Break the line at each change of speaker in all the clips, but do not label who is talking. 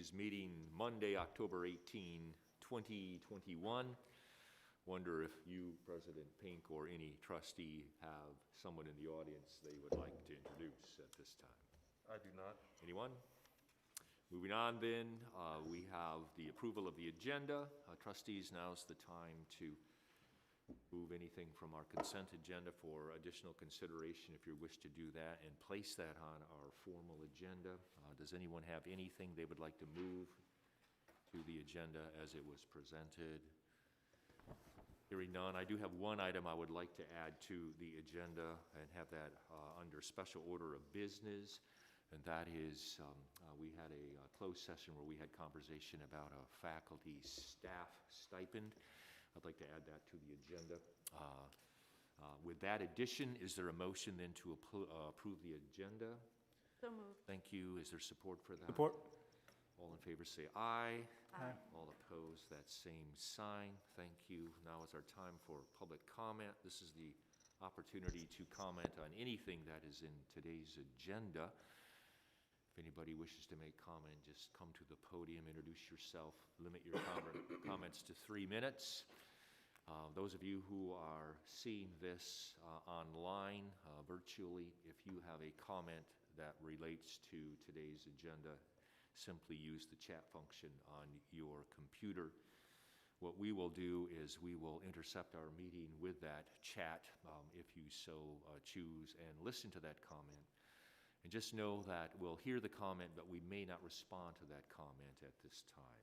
Trustees meeting Monday, October 18, 2021. Wonder if you, President Pink, or any trustee have someone in the audience they would like to introduce at this time.
I do not.
Anyone? Moving on then, we have the approval of the agenda. Trustees, now's the time to move anything from our consent agenda for additional consideration if you wish to do that, and place that on our formal agenda. Does anyone have anything they would like to move to the agenda as it was presented? Hearing none, I do have one item I would like to add to the agenda and have that under special order of business, and that is we had a closed session where we had conversation about a faculty staff stipend. I'd like to add that to the agenda. With that addition, is there a motion then to approve the agenda?
So moved.
Thank you. Is there support for that?
Support.
All in favor say aye.
Aye.
All opposed, that same sign. Thank you. Now is our time for public comment. This is the opportunity to comment on anything that is in today's agenda. If anybody wishes to make comment, just come to the podium, introduce yourself, limit your comments to 3 minutes. Those of you who are seeing this online, virtually, if you have a comment that relates to today's agenda, simply use the chat function on your computer. What we will do is we will intercept our meeting with that chat if you so choose, and listen to that comment. And just know that we'll hear the comment, but we may not respond to that comment at this time.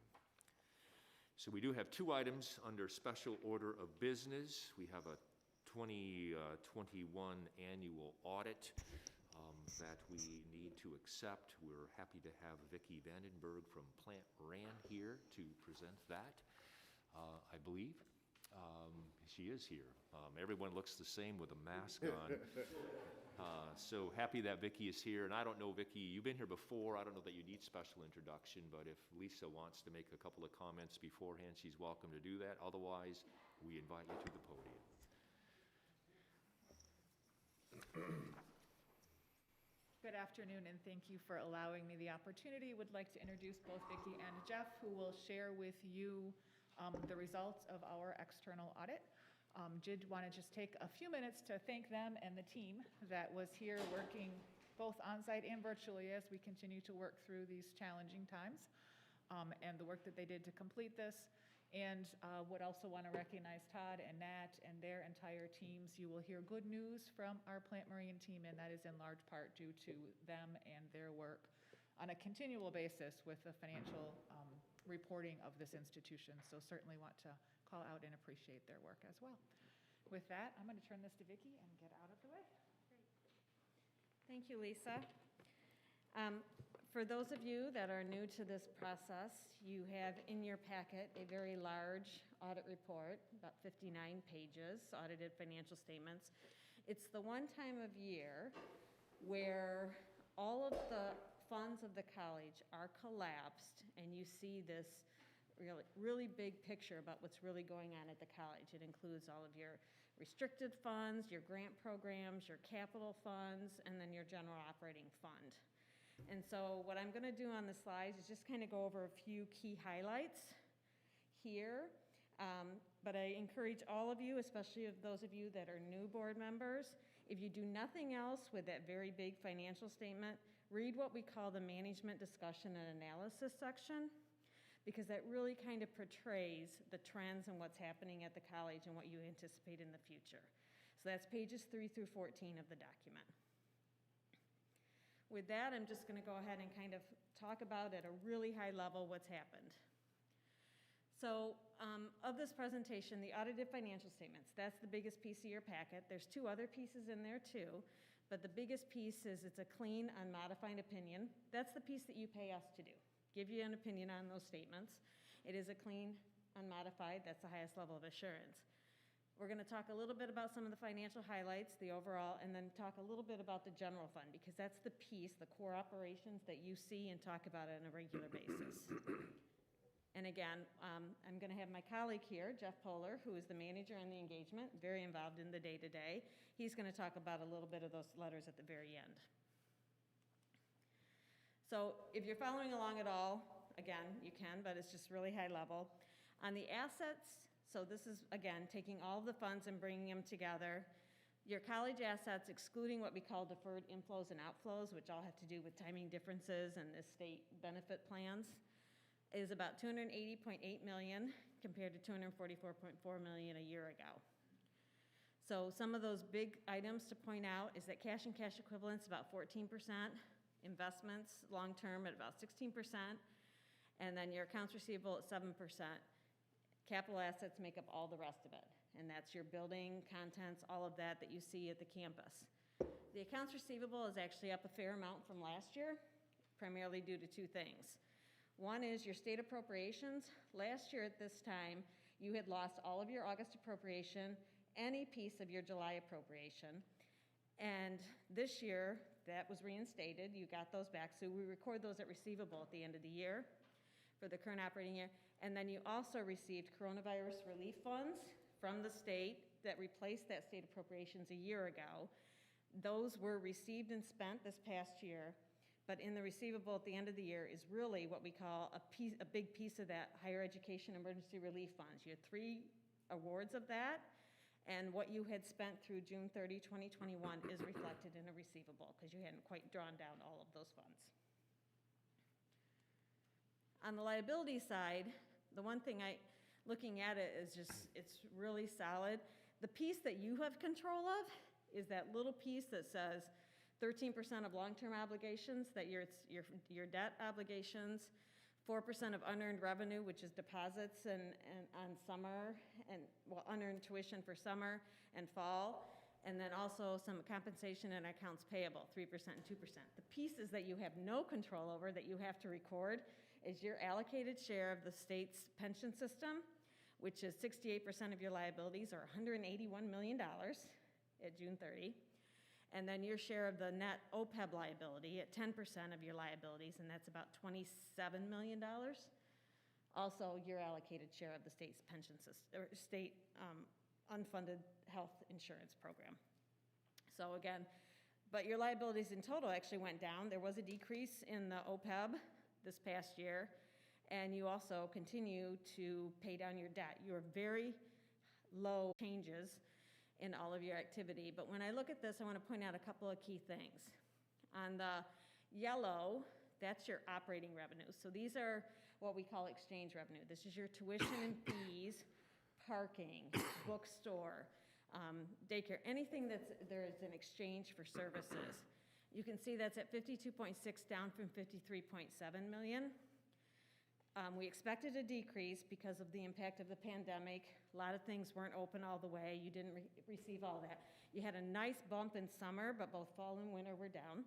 So we do have two items under special order of business. We have a 2021 annual audit that we need to accept. We're happy to have Vicki Vandenberg from Plant Moran here to present that, I believe. She is here. Everyone looks the same with a mask on. So happy that Vicki is here. And I don't know, Vicki, you've been here before. I don't know that you need special introduction, but if Lisa wants to make a couple of comments beforehand, she's welcome to do that. Otherwise, we invite you to the podium.
Good afternoon, and thank you for allowing me the opportunity. Would like to introduce both Vicki and Jeff, who will share with you the results of our external audit. Did want to just take a few minutes to thank them and the team that was here working both on-site and virtually as we continue to work through these challenging times, and the work that they did to complete this. And would also want to recognize Todd and Nat and their entire teams. You will hear good news from our Plant Moran team, and that is in large part due to them and their work on a continual basis with the financial reporting of this institution. So certainly want to call out and appreciate their work as well. With that, I'm going to turn this to Vicki and get out of the way.
Great. Thank you, Lisa. For those of you that are new to this process, you have in your packet a very large audit report, about 59 pages, audited financial statements. It's the one time of year where all of the funds of the college are collapsed, and you see this really big picture about what's really going on at the college. It includes all of your restricted funds, your grant programs, your capital funds, and then your general operating fund. And so what I'm going to do on the slides is just kind of go over a few key highlights here. But I encourage all of you, especially those of you that are new board members, if you do nothing else with that very big financial statement, read what we call the management discussion and analysis section, because that really kind of portrays the trends and what's happening at the college and what you anticipate in the future. So that's pages 3 through 14 of the document. With that, I'm just going to go ahead and kind of talk about at a really high level what's happened. So of this presentation, the audited financial statements, that's the biggest piece of your packet. There's two other pieces in there too, but the biggest piece is it's a clean, unmodified opinion. That's the piece that you pay us to do, give you an opinion on those statements. It is a clean, unmodified, that's the highest level of assurance. We're going to talk a little bit about some of the financial highlights, the overall, and then talk a little bit about the general fund, because that's the piece, the core operations that you see and talk about on a regular basis. And again, I'm going to have my colleague here, Jeff Poehler, who is the manager on the engagement, very involved in the day-to-day. He's going to talk about a little bit of those letters at the very end. So if you're following along at all, again, you can, but it's just really high level. On the assets, so this is, again, taking all the funds and bringing them together. Your college assets, excluding what we call deferred inflows and outflows, which all have to do with timing differences and the state benefit plans, is about $280.8 million compared to $244.4 million a year ago. So some of those big items to point out is that cash and cash equivalents about 14%, investments long-term at about 16%, and then your accounts receivable at 7%. Capital assets make up all the rest of it, and that's your building, contents, all of that that you see at the campus. The accounts receivable is actually up a fair amount from last year, primarily due to two things. One is your state appropriations. Last year at this time, you had lost all of your August appropriation, any piece of your July appropriation, and this year, that was reinstated. You got those back, so we record those at receivable at the end of the year for the current operating year. And then you also received coronavirus relief funds from the state that replaced that state appropriations a year ago. Those were received and spent this past year, but in the receivable at the end of the year is really what we call a big piece of that higher education emergency relief funds. You had 3 awards of that, and what you had spent through June 30, 2021 is reflected in a receivable because you hadn't quite drawn down all of those funds. On the liability side, the one thing looking at it is just, it's really solid. The piece that you have control of is that little piece that says 13% of long-term obligations, that your debt obligations, 4% of unearned revenue, which is deposits and on summer, and well, unearned tuition for summer and fall, and then also some compensation and accounts payable, 3% and 2%. The pieces that you have no control over that you have to record is your allocated share of the state's pension system, which is 68% of your liabilities, or $181 million at June 30. And then your share of the net OPEB liability at 10% of your liabilities, and that's about $27 million. Also, your allocated share of the state's pension system, or state unfunded health insurance program. So again, but your liabilities in total actually went down. There was a decrease in the OPEB this past year, and you also continue to pay down your debt. You are very low changes in all of your activity. But when I look at this, I want to point out a couple of key things. On the yellow, that's your operating revenue. So these are what we call exchange revenue. This is your tuition and fees, parking, bookstore, daycare, anything there is an exchange for services. You can see that's at 52.6, down from 53.7 million. We expected a decrease because of the impact of the pandemic. A lot of things weren't open all the way. You didn't receive all that. You had a nice bump in summer, but both fall and winter were down.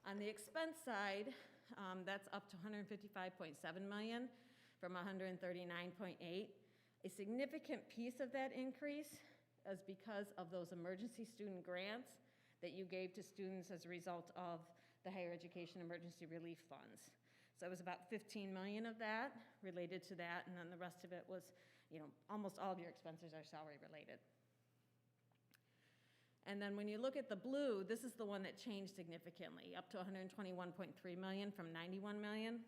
On the expense side, that's up to 155.7 million from 139.8. A significant piece of that increase is because of those emergency student grants that you gave to students as a result of the higher education emergency relief funds. So it was about 15 million of that related to that, and then the rest of it was, almost all of your expenses are salary related. And then when you look at the blue, this is the one that changed significantly, up to 121.3 million from 91 million.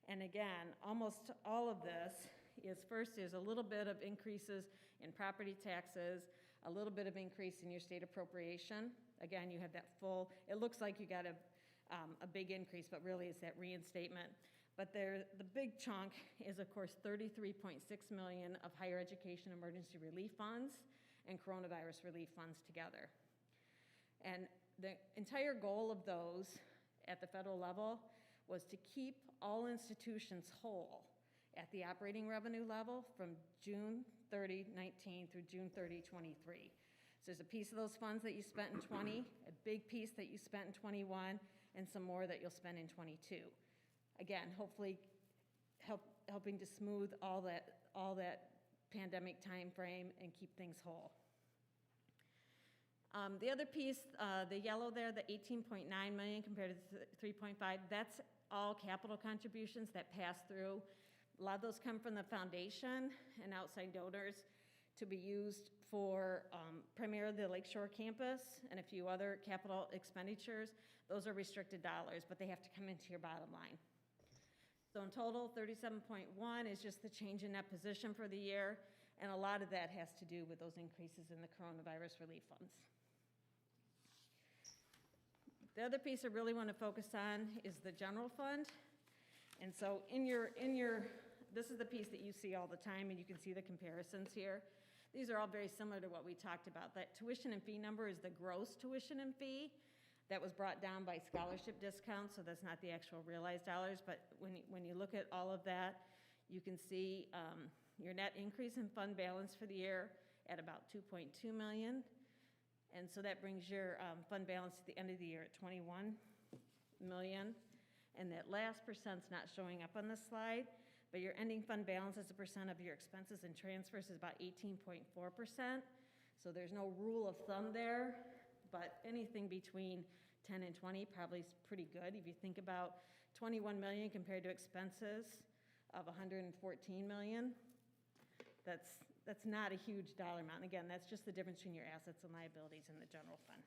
And again, almost all of this is, first, there's a little bit of increases in property taxes, a little bit of increase in your state appropriation. Again, you have that full, it looks like you got a big increase, but really it's that reinstatement. But the big chunk is, of course, 33.6 million of higher education emergency relief funds and coronavirus relief funds together. And the entire goal of those at the federal level was to keep all institutions whole at the operating revenue level from June 30, 19 through June 30, 23. So there's a piece of those funds that you spent in 20, a big piece that you spent in 21, and some more that you'll spend in 22. Again, hopefully helping to smooth all that pandemic time frame and keep things whole. The other piece, the yellow there, the 18.9 million compared to 3.5, that's all capital contributions that pass through. A lot of those come from the foundation and outside donors to be used for primarily the Lakeshore campus and a few other capital expenditures. Those are restricted dollars, but they have to come into your bottom line. So in total, 37.1 is just the change in that position for the year, and a lot of that has to do with those increases in the coronavirus relief funds. The other piece I really want to focus on is the general fund. And so this is the piece that you see all the time, and you can see the comparisons here. These are all very similar to what we talked about. That tuition and fee number is the gross tuition and fee that was brought down by scholarship discounts, so that's not the actual realized dollars. But when you look at all of that, you can see your net increase in fund balance for the year at about 2.2 million. And so that brings your fund balance at the end of the year at 21 million. And that last percent's not showing up on this slide, but your ending fund balance as a percent of your expenses and transfers is about 18.4%. So there's no rule of thumb there, but anything between 10 and 20 probably is pretty good. If you think about 21 million compared to expenses of 114 million, that's not a huge dollar amount. And again, that's just the difference between your assets and liabilities in the general fund.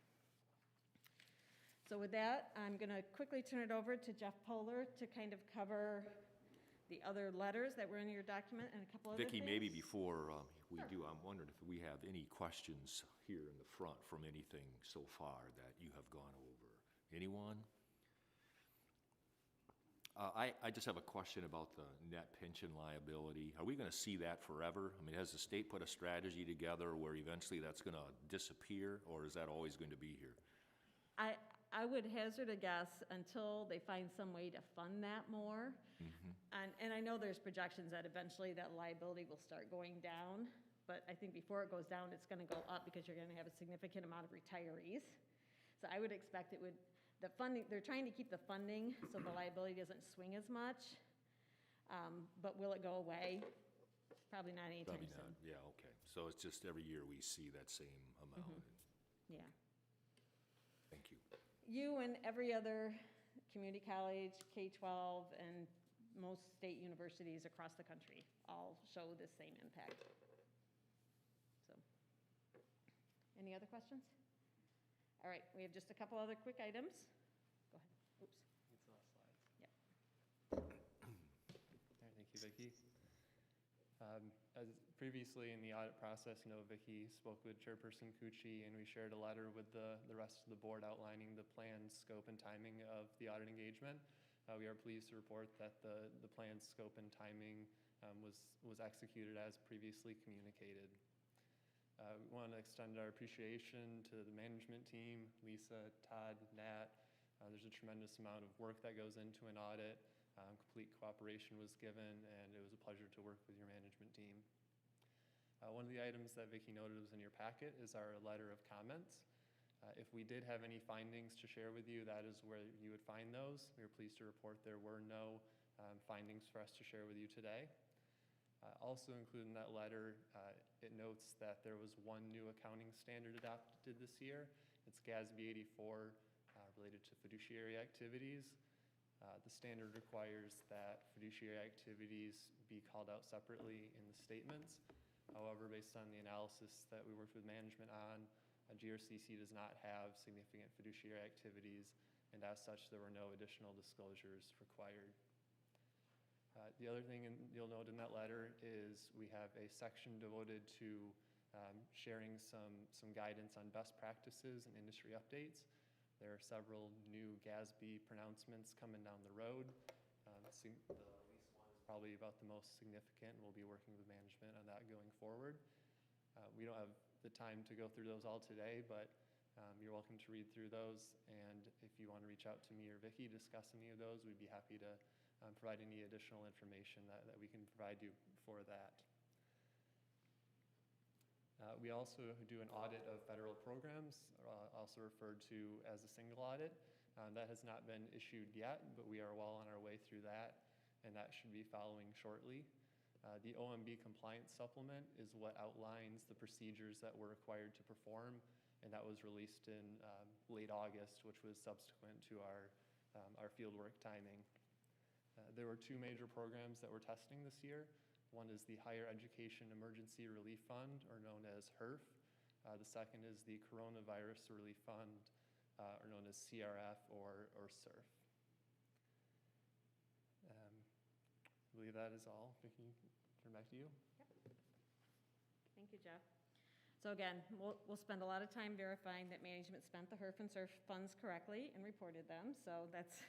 So with that, I'm going to quickly turn it over to Jeff Poehler to kind of cover the other letters that were in your document and a couple other
Vicki,
things.
maybe before we
Sure.
do, I'm wondering if we have any questions here in the front from anything so far that you have gone over. Anyone? I just have a question about the net pension liability. Are we going to see that forever? I mean, has the state put a strategy together where eventually that's going to disappear, or is that always going to be here?
I would hazard a guess until they find some way to fund that more. And I know there's projections that eventually that liability will start going down, but I think before it goes down, it's going to go up because you're going to have a significant amount of retirees. So I would expect it would, the funding, they're trying to keep the funding so the liability doesn't swing as much. But will it go away? Probably not anytime
Probably
soon.
not. Yeah, okay. So it's just every year we see that same amount.
Yeah.
Thank you.
You and every other community college, K-12, and most state universities across the country all show the same impact. So, any other questions? All right, we have just a couple other quick items. Go ahead. Oops.
It's the last slides.
Yep.
All right, thank you, Vicki. As previously in the audit process, I know Vicki spoke with Chairperson Cucci, and we shared a letter with the rest of the board outlining the plan, scope, and timing of the audit engagement. We are pleased to report that the plan, scope, and timing was executed as previously communicated. We want to extend our appreciation to the management team, Lisa, Todd, Nat. There's a tremendous amount of work that goes into an audit. Complete cooperation was given, and it was a pleasure to work with your management team. One of the items that Vicki noted was in your packet is our letter of comments. If we did have any findings to share with you, that is where you would find those. We are pleased to report there were no findings for us to share with you today. Also included in that letter, it notes that there was one new accounting standard adopted this year. It's GASB 84 related to fiduciary activities. The standard requires that fiduciary activities be called out separately in the statements. However, based on the analysis that we worked with management on, GRCC does not have significant fiduciary activities, and as such, there were no additional disclosures required. The other thing you'll note in that letter is we have a section devoted to sharing some guidance on best practices and industry updates. There are several new GASB pronouncements coming down the road. The least one is probably about the most significant, and we'll be working with management on that going forward. We don't have the time to go through those all today, but you're welcome to read through those, and if you want to reach out to me or Vicki to discuss any of those, we'd be happy to provide any additional information that we can provide you for that. We also do an audit of federal programs, also referred to as a single audit. That has not been issued yet, but we are well on our way through that, and that should be following shortly. The OMB compliance supplement is what outlines the procedures that we're required to perform, and that was released in late August, which was subsequent to our fieldwork timing. There were two major programs that we're testing this year. One is the Higher Education Emergency Relief Fund, or known as HERF. The second is the Coronavirus Relief Fund, or known as CRF or SURF. believe that is all. Vicki, turn back to you.
Thank you, Jeff. So again, we'll spend a lot of time verifying that management spent the HERF and SURF funds correctly and reported them, so that's,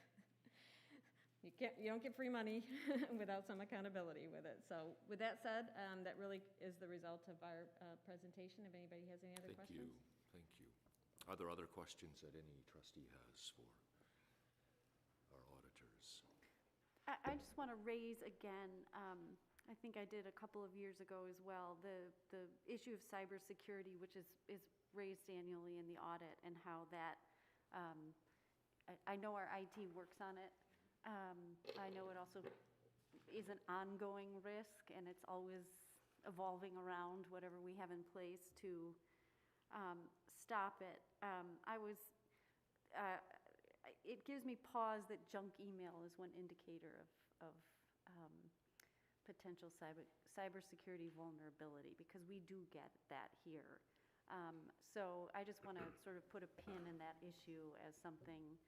you don't get free money without some accountability with it. So with that said, that really is the result of our presentation. If anybody has any other
Thank you,
questions?
thank you. Are there other questions that any trustee has for our auditors?
I just want to raise again, I think I did a couple of years ago as well, the issue of cybersecurity, which is raised annually in the audit, and how that, I know our IT works on it. I know it also is an ongoing risk, and it's always evolving around whatever we have in place to stop it. It gives me pause that junk email is one indicator of potential cybersecurity vulnerability, because we do get that here. So I just want to sort of put a pin in that issue as something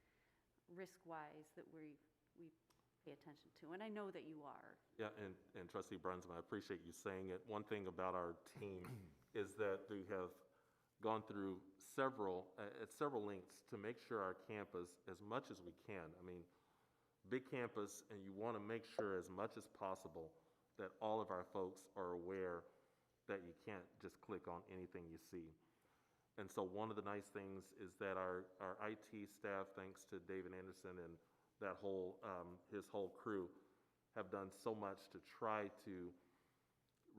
risk-wise that we pay attention to, and I know that you are.
Yeah, and Trustee Brunsman, I appreciate you saying it. One thing about our team is that we have gone through at several lengths to make sure our campus, as much as we can, I mean, big campus, and you want to make sure as much as possible that all of our folks are aware that you can't just click on anything you see. And so one of the nice things is that our IT staff, thanks to David Anderson and that whole, his whole crew, have done so much to try to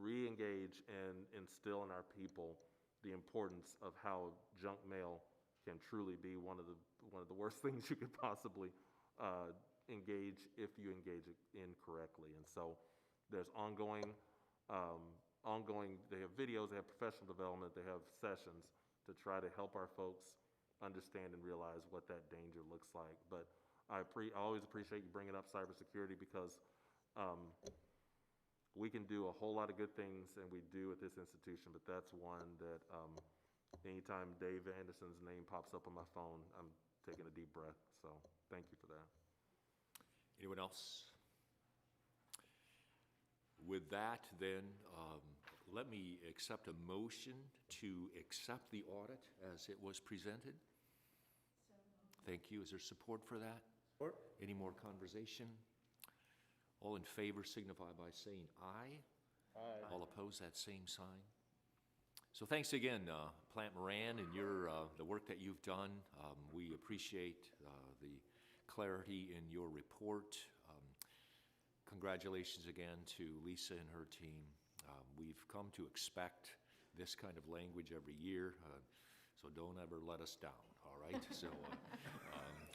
re-engage and instill in our people the importance of how junk mail can truly be one of the worst things you could possibly engage if you engage it incorrectly. And so there's ongoing, they have videos, they have professional development, they have sessions to try to help our folks understand and realize what that danger looks like. But I always appreciate you bringing up cybersecurity, because we can do a whole lot of good things, and we do at this institution, but that's one that anytime Dave Anderson's name pops up on my phone, I'm taking a deep breath. So thank you for that.
Anyone else? With that, then, let me accept a motion to accept the audit as it was presented. Thank you. Is there support for that?
Support.
Any more conversation? All in favor signify by saying aye.
Aye.
All opposed, that same sign. So thanks again, Plant Moran, and the work that you've done. We appreciate the clarity in your report. Congratulations again to Lisa and her team. We've come to expect this kind of language every year, so don't ever let us down, all right? So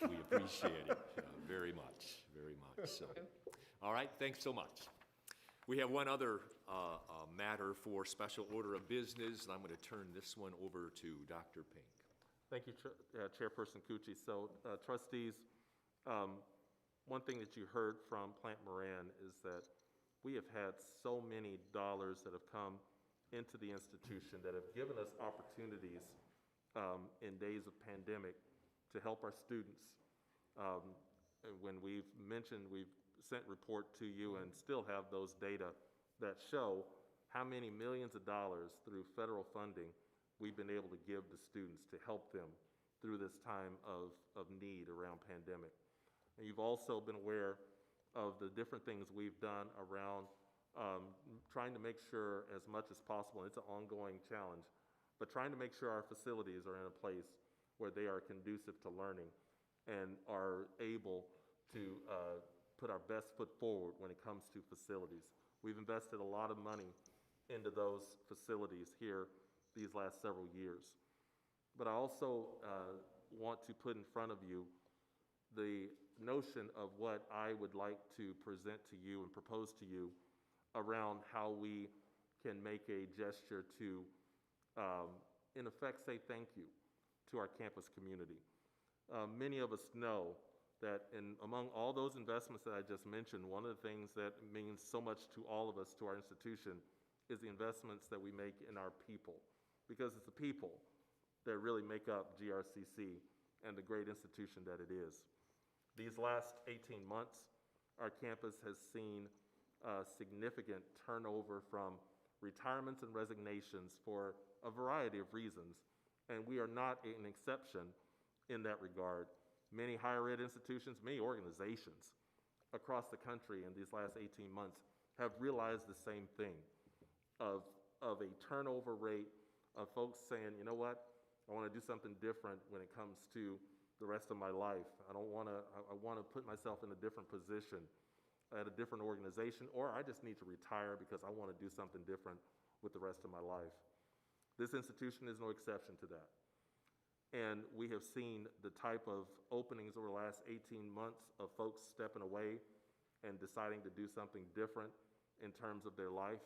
we appreciate it very much, very much. So, all right, thanks so much. We have one other matter for special order of business, and I'm going to turn this one over to Dr. Pink.
Thank you, Chairperson Cucci. So, trustees, one thing that you heard from Plant Moran is that we have had so many dollars that have come into the institution that have given us opportunities in days of pandemic to help our students. When we've mentioned, we've sent report to you and still have those data that show how many millions of dollars through federal funding we've been able to give to students to help them through this time of need around pandemic. And you've also been aware of the different things we've done around trying to make sure as much as possible, and it's an ongoing challenge, but trying to make sure our facilities are in a place where they are conducive to learning and are able to put our best foot forward when it comes to facilities. We've invested a lot of money into those facilities here these last several years. But I also want to put in front of you the notion of what I would like to present to you and propose to you around how we can make a gesture to, in effect, say thank you to our campus community. Many of us know that among all those investments that I just mentioned, one of the things that means so much to all of us, to our institution, is the investments that we make in our people. Because it's the people that really make up GRCC and the great institution that it is. These last 18 months, our campus has seen significant turnover from retirements and resignations for a variety of reasons, and we are not an exception in that regard. Many higher ed institutions, many organizations across the country in these last 18 months have realized the same thing of a turnover rate of folks saying, you know what, I want to do something different when it comes to the rest of my life. I want to put myself in a different position at a different organization, or I just need to retire because I want to do something different with the rest of my life. This institution is no exception to that. And we have seen the type of openings over the last 18 months of folks stepping away and deciding to do something different in terms of their life.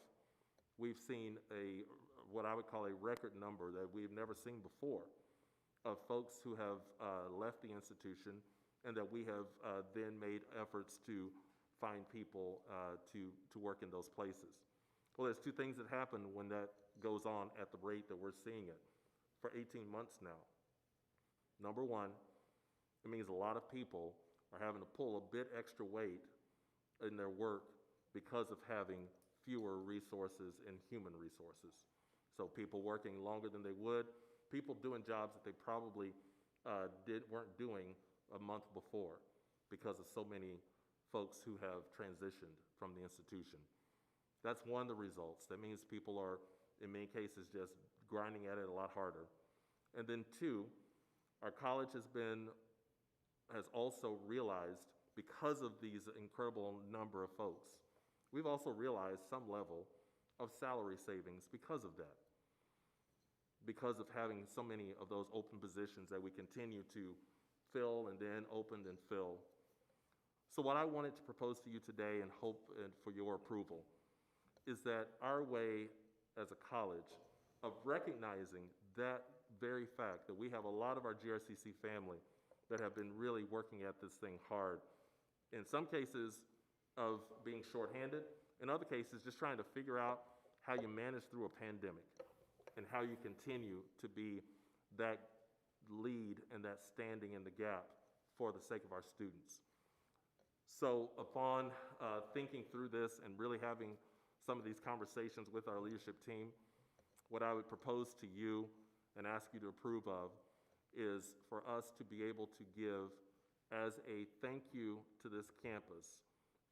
We've seen what I would call a record number that we've never seen before of folks who have left the institution, and that we have then made efforts to find people to work in those places. Well, there's two things that happen when that goes on at the rate that we're seeing it for 18 months now. Number one, it means a lot of people are having to pull a bit extra weight in their work because of having fewer resources and human resources. So people working longer than they would, people doing jobs that they probably weren't doing a month before because of so many folks who have transitioned from the institution. That's one of the results. That means people are, in many cases, just grinding at it a lot harder. And then two, our college has also realized, because of these incredible number of folks, we've also realized some level of salary savings because of that, because of having so many of those open positions that we continue to fill and then open and fill. So what I wanted to propose to you today and hope for your approval is that our way as a college of recognizing that very fact that we have a lot of our GRCC family that have been really working at this thing hard, in some cases of being shorthanded, in other cases just trying to figure out how you manage through a pandemic and how you continue to be that lead and that standing in the gap for the sake of our students. So upon thinking through this and really having some of these conversations with our leadership team, what I would propose to you and ask you to approve of is for us to be able to give as a thank you to this campus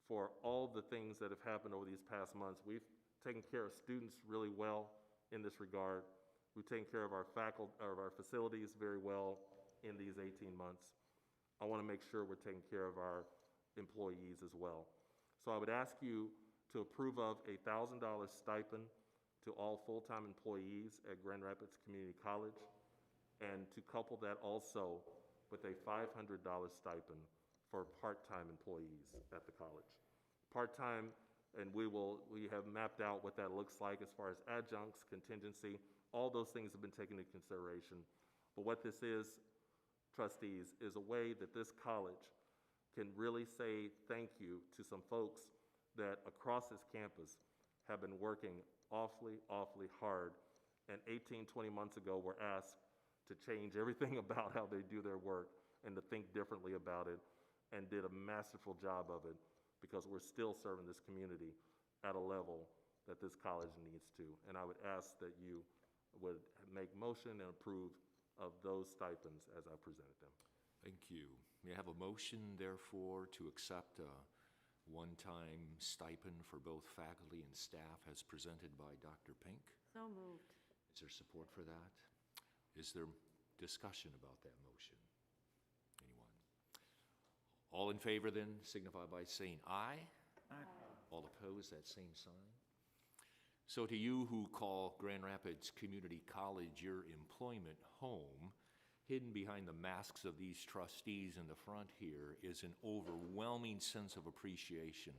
for all the things that have happened over these past months. We've taken care of students really well in this regard. We've taken care of our faculty, of our facilities very well in these 18 months. I want to make sure we're taking care of our employees as well. So I would ask you to approve of a $1,000 stipend to all full-time employees at Grand Rapids Community College, and to couple that also with a $500 stipend for part-time employees at the college. Part-time, and we have mapped out what that looks like as far as adjuncts, contingency, all those things have been taken into consideration. But what this is, trustees, is a way that this college can really say thank you to some folks that across this campus have been working awfully, awfully hard, and 18, 20 months ago were asked to change everything about how they do their work and to think differently about it, and did a masterful job of it, because we're still serving this community at a level that this college needs to. And I would ask that you would make motion and approve of those stipends as I presented them.
Thank you. May I have a motion, therefore, to accept a one-time stipend for both faculty and staff as presented by Dr. Pink?
So moved.
Is there support for that? Is there discussion about that motion? Anyone? All in favor then signify by saying aye. Aye. All opposed, that same sign. So to you who call Grand Rapids Community College your employment home, hidden behind the masks of these trustees in the front here is an overwhelming sense of appreciation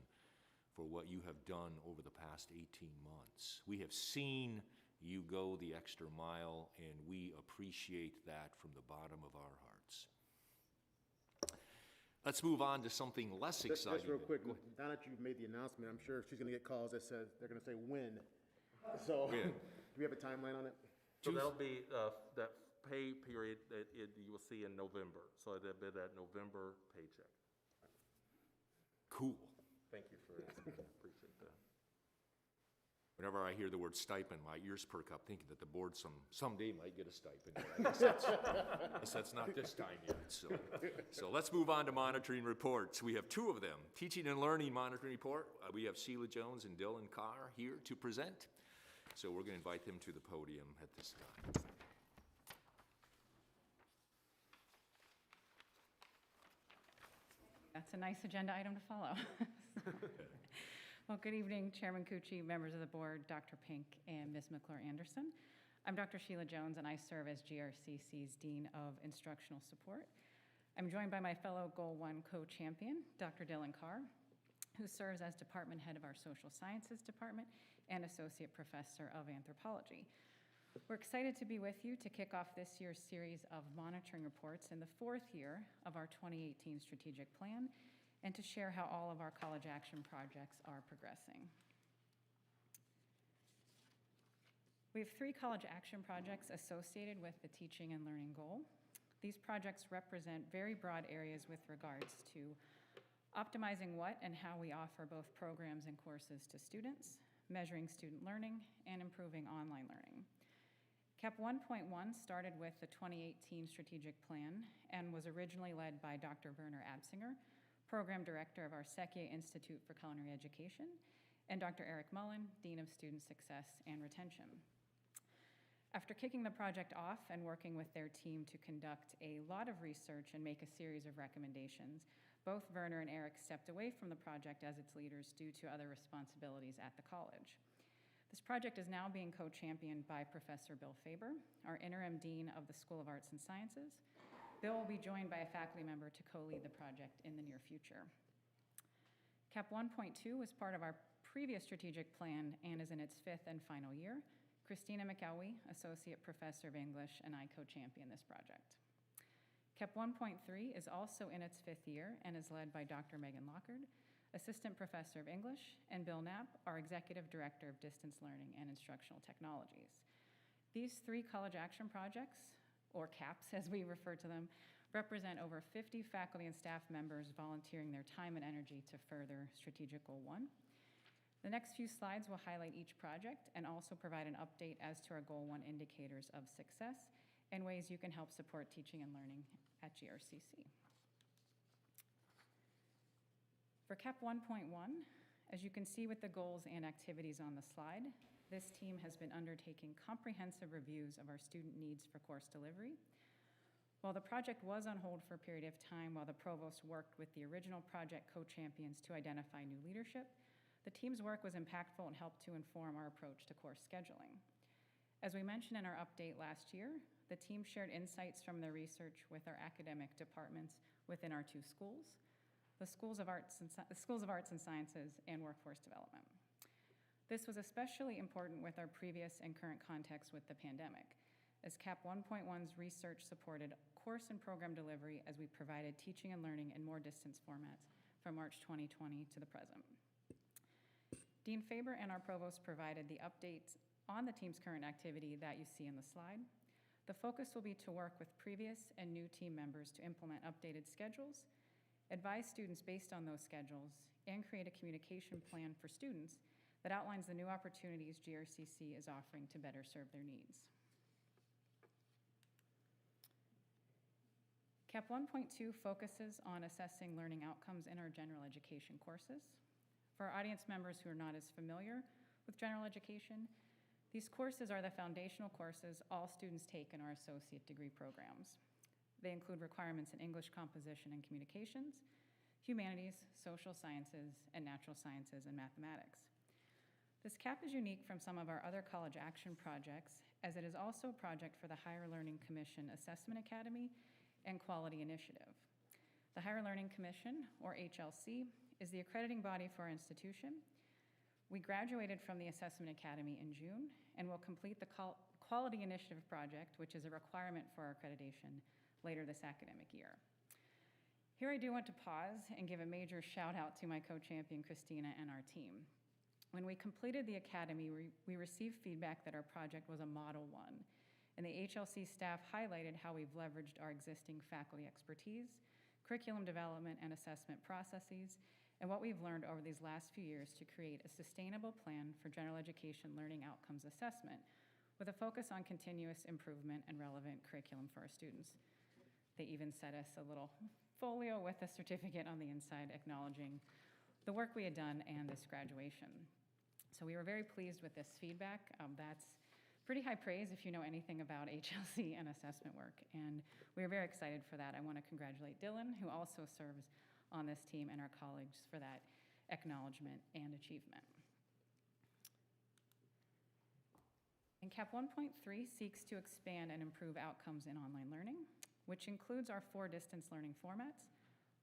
for what you have done over the past 18 months. We have seen you go the extra mile, and we appreciate that from the bottom of our hearts. Let's move on to something less exciting.
Just real quick, now that you've made the announcement, I'm sure she's going to get calls that says, they're going to say when. So,
When?
do we have a timeline on it?
So that'll be that pay period that you will see in November. So that'll be that November paycheck.
Cool.
Thank you for asking. I appreciate it.
Whenever I hear the word stipend, my ears perk up, thinking that the board someday might get a stipend. I guess that's not this time yet. So let's move on to monitoring reports. We have two of them. Teaching and Learning Monitoring Report. We have Sheila Jones and Dylan Carr here to present. So we're going to invite them to the podium at this time.
That's a nice agenda item to follow. Well, good evening, Chairman Cucci, members of the board, Dr. Pink, and Ms. McClure Anderson. I'm Dr. Sheila Jones, and I serve as GRCC's Dean of Instructional Support. I'm joined by my fellow Goal 1 co-champion, Dr. Dylan Carr, who serves as Department Head of our Social Sciences Department and Associate Professor of Anthropology. We're excited to be with you to kick off this year's series of monitoring reports in the fourth year of our 2018 strategic plan, and to share how all of our college action projects are progressing. We have 3 college action projects associated with the teaching and learning goal. These projects represent very broad areas with regards to optimizing what and how we offer both programs and courses to students, measuring student learning, and improving online learning. CAP 1.1 started with the 2018 strategic plan and was originally led by Dr. Werner Absinger, Program Director of our Sekia Institute for Culinary Education, and Dr. Eric Mullen, Dean of Student Success and Retention. After kicking the project off and working with their team to conduct a lot of research and make a series of recommendations, both Werner and Eric stepped away from the project as its leaders due to other responsibilities at the college. This project is now being co-championed by Professor Bill Faber, our interim Dean of the School of Arts and Sciences. Bill will be joined by a faculty member to co-lead the project in the near future. CAP 1.2 was part of our previous strategic plan and is in its 5th and final year. Christina McElwee, Associate Professor of English, and I co-champion this project. CAP 1.3 is also in its 5th year and is led by Dr. Megan Lockard, Assistant Professor of English, and Bill Knapp, our Executive Director of Distance Learning and Instructional Technologies. These 3 college action projects, or CAPs as we refer to them, represent over 50 faculty and staff members volunteering their time and energy to further Strategic Goal 1. The next few slides will highlight each project and also provide an update as to our Goal 1 indicators of success and ways you can help support teaching and learning at GRCC. For CAP 1.1, as you can see with the goals and activities on the slide, this team has been undertaking comprehensive reviews of our student needs for course delivery. While the project was on hold for a period of time while the provost worked with the original project co-champions to identify new leadership, the team's work was impactful and helped to inform our approach to course scheduling. As we mentioned in our update last year, the team shared insights from their research with our academic departments within our 2 schools, the Schools of Arts and Sciences and Workforce Development. This was especially important with our previous and current context with the pandemic, as CAP 1.1's research supported course and program delivery as we provided teaching and learning in more distance formats from March 2020 to the present. Dean Faber and our provost provided the updates on the team's current activity that you see in the slide. The focus will be to work with previous and new team members to implement updated schedules, advise students based on those schedules, and create a communication plan for students that outlines the new opportunities GRCC is offering to better serve their needs. CAP 1.2 focuses on assessing learning outcomes in our general education courses. For our audience members who are not as familiar with general education, these courses are the foundational courses all students take in our associate degree programs. They include requirements in English composition and communications, humanities, social sciences, and natural sciences and mathematics. This CAP is unique from some of our other college action projects, as it is also a project for the Higher Learning Commission Assessment Academy and Quality Initiative. The Higher Learning Commission, or HLC, is the accrediting body for our institution. We graduated from the Assessment Academy in June and will complete the Quality Initiative project, which is a requirement for our accreditation, later this academic year. Here I do want to pause and give a major shout out to my co-champion Christina and our team. When we completed the academy, we received feedback that our project was a Model 1, and the HLC staff highlighted how we've leveraged our existing faculty expertise, curriculum development and assessment processes, and what we've learned over these last few years to create a sustainable plan for general education learning outcomes assessment with a focus on continuous improvement and relevant curriculum for our students. They even sent us a little folio with a certificate on the inside acknowledging the work we had done and this graduation. So we were very pleased with this feedback. That's pretty high praise if you know anything about HLC and assessment work, and we are very excited for that. I want to congratulate Dylan, who also serves on this team, and our colleagues for that acknowledgement and achievement. And CAP 1.3 seeks to expand and improve outcomes in online learning, which includes our 4 distance learning formats: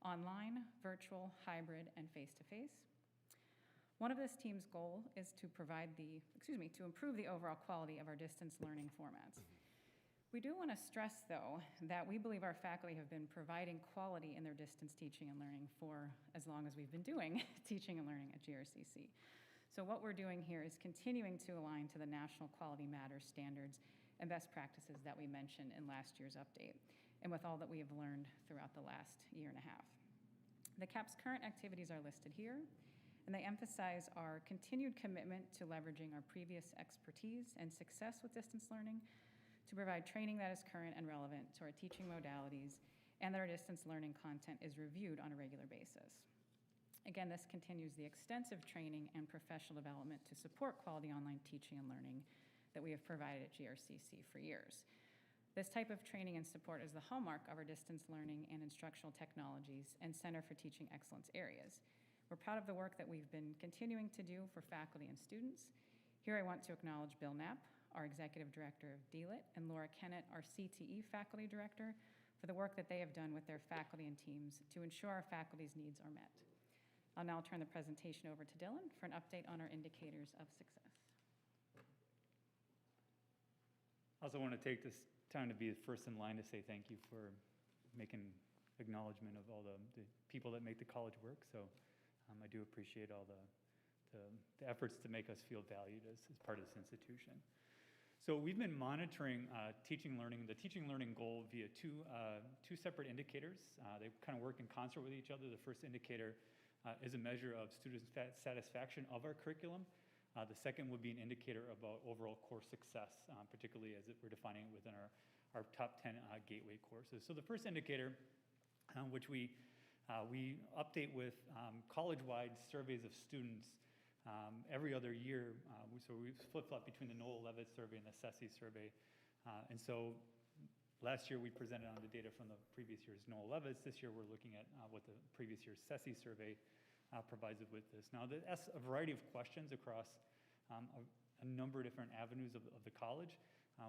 online, virtual, hybrid, and face-to-face. One of this team's goal is to to improve the overall quality of our distance learning formats. We do want to stress, though, that we believe our faculty have been providing quality in their distance teaching and learning for as long as we've been doing teaching and learning at GRCC. So what we're doing here is continuing to align to the National Quality Matters standards and best practices that we mentioned in last year's update, and with all that we have learned throughout the last year and a half. The CAP's current activities are listed here, and they emphasize our continued commitment to leveraging our previous expertise and success with distance learning to provide training that is current and relevant to our teaching modalities, and that our distance learning content is reviewed on a regular basis. Again, this continues the extensive training and professional development to support quality online teaching and learning that we have provided at GRCC for years. This type of training and support is the hallmark of our distance learning and instructional technologies and Center for Teaching Excellence areas. We're proud of the work that we've been continuing to do for faculty and students. Here I want to acknowledge Bill Knapp, our Executive Director of DLIT, and Laura Kennett, our CTE Faculty Director, for the work that they have done with their faculty and teams to ensure our faculty's needs are met. I'll now turn the presentation over to Dylan for an update on our indicators of success.
I also want to take this time to be the first in line to say thank you for making acknowledgement of all the people that make the college work. So I do appreciate all the efforts to make us feel valued as part of this institution. So we've been monitoring the teaching learning goal via two separate indicators. They kind of work in concert with each other. The first indicator is a measure of student satisfaction of our curriculum. The second would be an indicator about overall course success, particularly as we're defining it within our top 10 gateway courses. So the first indicator, which we update with college-wide surveys of students every other year. So we flip-flop between the Noel Levitt survey and the CESI survey. And so last year we presented on the data from the previous year's Noel Levitt. This year we're looking at what the previous year's CESI survey provides it with this. Now, it asks a variety of questions across a number of different avenues of the college.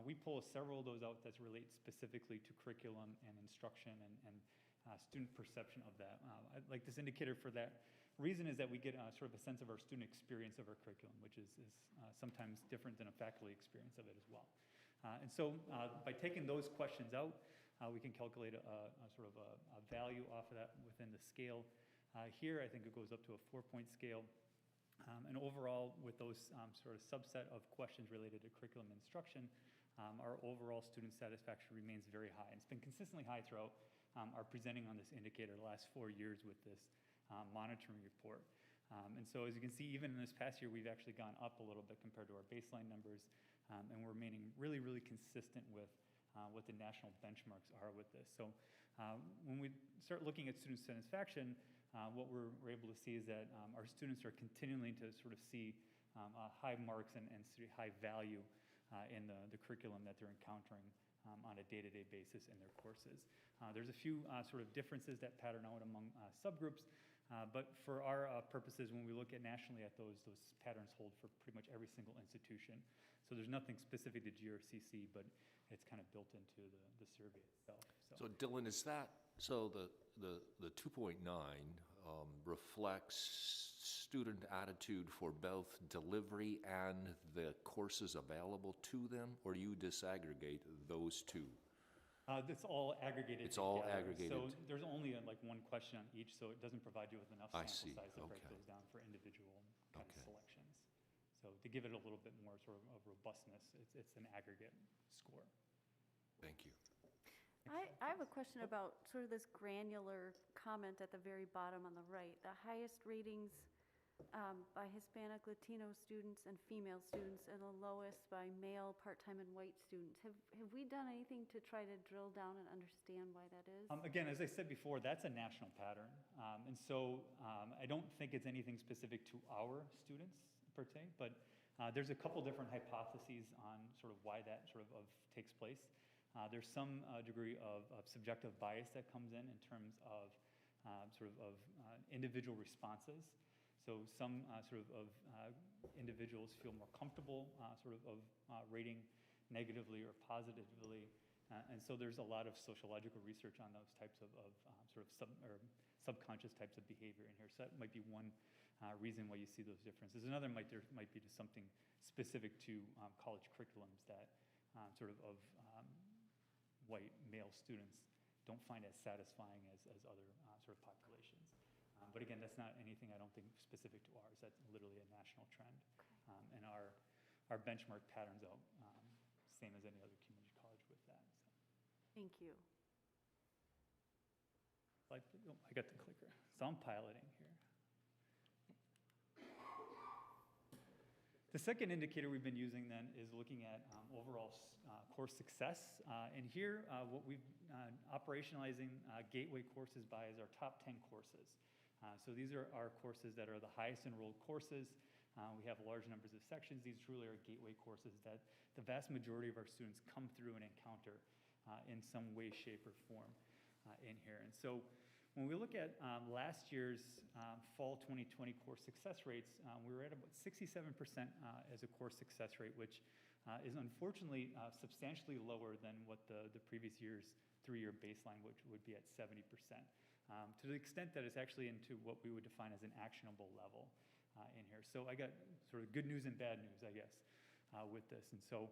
We pull several of those out that relate specifically to curriculum and instruction and student perception of that. I like this indicator for that reason is that we get sort of a sense of our student experience of our curriculum, which is sometimes different than a faculty experience of it as well. And so by taking those questions out, we can calculate a sort of a value off of that within the scale. Here, I think it goes up to a 4-point scale. And overall, with those sort of subset of questions related to curriculum instruction, our overall student satisfaction remains very high. And it's been consistently high throughout our presenting on this indicator the last 4 years with this monitoring report. And so as you can see, even in this past year, we've actually gone up a little bit compared to our baseline numbers, and we're remaining really, really consistent with what the national benchmarks are with this. So when we start looking at student satisfaction, what we're able to see is that our students are continuing to sort of see high marks and high value in the curriculum that they're encountering on a day-to-day basis in their courses. There's a few sort of differences that pattern out among subgroups, but for our purposes, when we look at nationally at those patterns hold for pretty much every single institution. So there's nothing specific to GRCC, but it's kind of built into the survey itself.
So Dylan, is that, so the 2.9 reflects student attitude for both delivery and the courses available to them, or do you disaggregate those two?
It's all aggregated.
It's all
together.
aggregated.
So there's only like one question on each, so it doesn't provide you with enough
I
sample
see.
size to break
Okay.
those down for individual kind
Okay.
of selections. So to give it a little bit more sort of robustness, it's an aggregate score.
Thank you.
I have a question about sort of this granular comment at the very bottom on the right. The highest ratings by Hispanic, Latino students and female students, and the lowest by male, part-time, and white students. Have we done anything to try to drill down and understand why that is?
Again, as I said before, that's a national pattern. And so I don't think it's anything specific to our students per se, but there's a couple different hypotheses on sort of why that sort of takes place. There's some degree of subjective bias that comes in terms of individual responses. So some individuals feel more comfortable rating negatively or positively. And so there's a lot of sociological research on those types of subconscious types of behavior in here. So that might be one reason why you see those differences. Another might be just something specific to college curriculums that white male students don't find as satisfying as other sort of populations. But again, that's not anything I don't think specific to ours. That's literally a national trend. And our benchmark patterns out same as any other community college with that. So.
Thank you.
I got the clicker. So I'm piloting here. The second indicator we've been using then is looking at overall course success. And here, what we've operationalizing gateway courses by is our top 10 courses. So these are our courses that are the highest enrolled courses. We have large numbers of sections. These truly are gateway courses that the vast majority of our students come through and encounter in some way, shape, or form in here. And so when we look at last year's fall 2020 course success rates, we were at about 67% as a course success rate, which is unfortunately substantially lower than what the previous year's 3-year baseline, which would be at 70%. To the extent that it's actually into what we would define as an actionable level in here. So I got sort of good news and bad news, I guess, with this. And so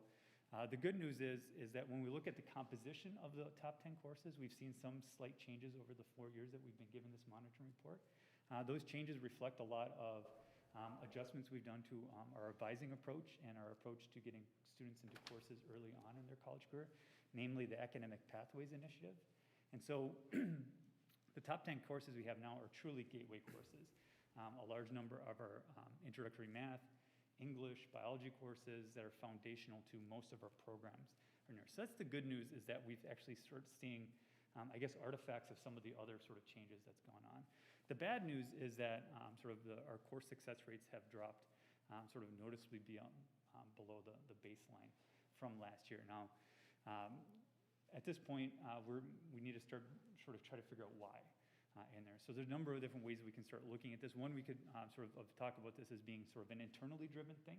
the good news is that when we look at the composition of the top 10 courses, we've seen some slight changes over the 4 years that we've been given this monitoring report. Those changes reflect a lot of adjustments we've done to our advising approach and our approach to getting students into courses early on in their college career, namely the Academic Pathways Initiative. And so the top 10 courses we have now are truly gateway courses. A large number of our introductory math, English, biology courses that are foundational to most of our programs are in there. So that's the good news, is that we've actually started seeing, artifacts of some of the other sort of changes that's gone on. The bad news is that our course success rates have dropped noticeably below the baseline from last year. Now, at this point, we need to start try to figure out why in there. So there's a number of different ways we can start looking at this. One, we could talk about this as being sort of an internally driven thing,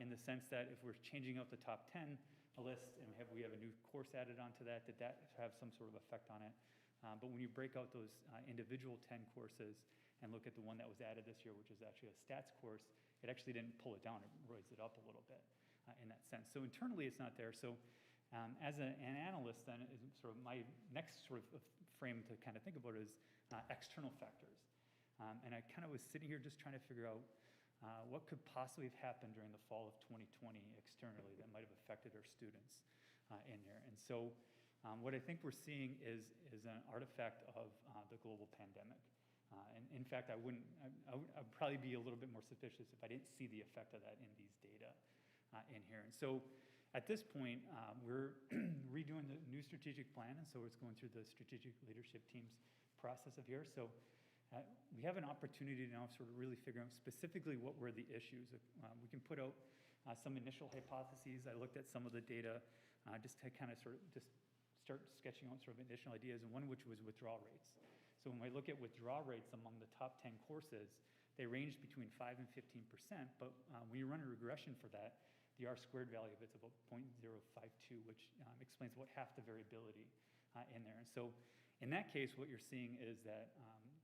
in the sense that if we're changing out the top 10 list and we have a new course added onto that have some sort of effect on it. But when you break out those individual 10 courses and look at the one that was added this year, which is actually a stats course, it actually didn't pull it down. It raised it up a little bit in that sense. So internally, it's not there. So as an analyst, then, is sort of my next sort of frame to kind of think about is external factors. And I kind of was sitting here just trying to figure out what could possibly have happened during the fall of 2020 externally that might have affected our students in there. And so what I think we're seeing is an artifact of the global pandemic. And in fact, I'd probably be a little bit more suspicious if I didn't see the effect of that in these data in here. And so at this point, we're redoing the new strategic plan, and so it's going through the strategic leadership team's process of here. So we have an opportunity now sort of really figure out specifically what were the issues. We can put out some initial hypotheses. I looked at some of the data just to kind of just start sketching out sort of additional ideas, and one of which was withdrawal rates. So when I look at withdrawal rates among the top 10 courses, they range between 5 and 15%, but when you run a regression for that, the R-squared value of it's about 0.052, which explains about half the variability in there. And so in that case, what you're seeing is that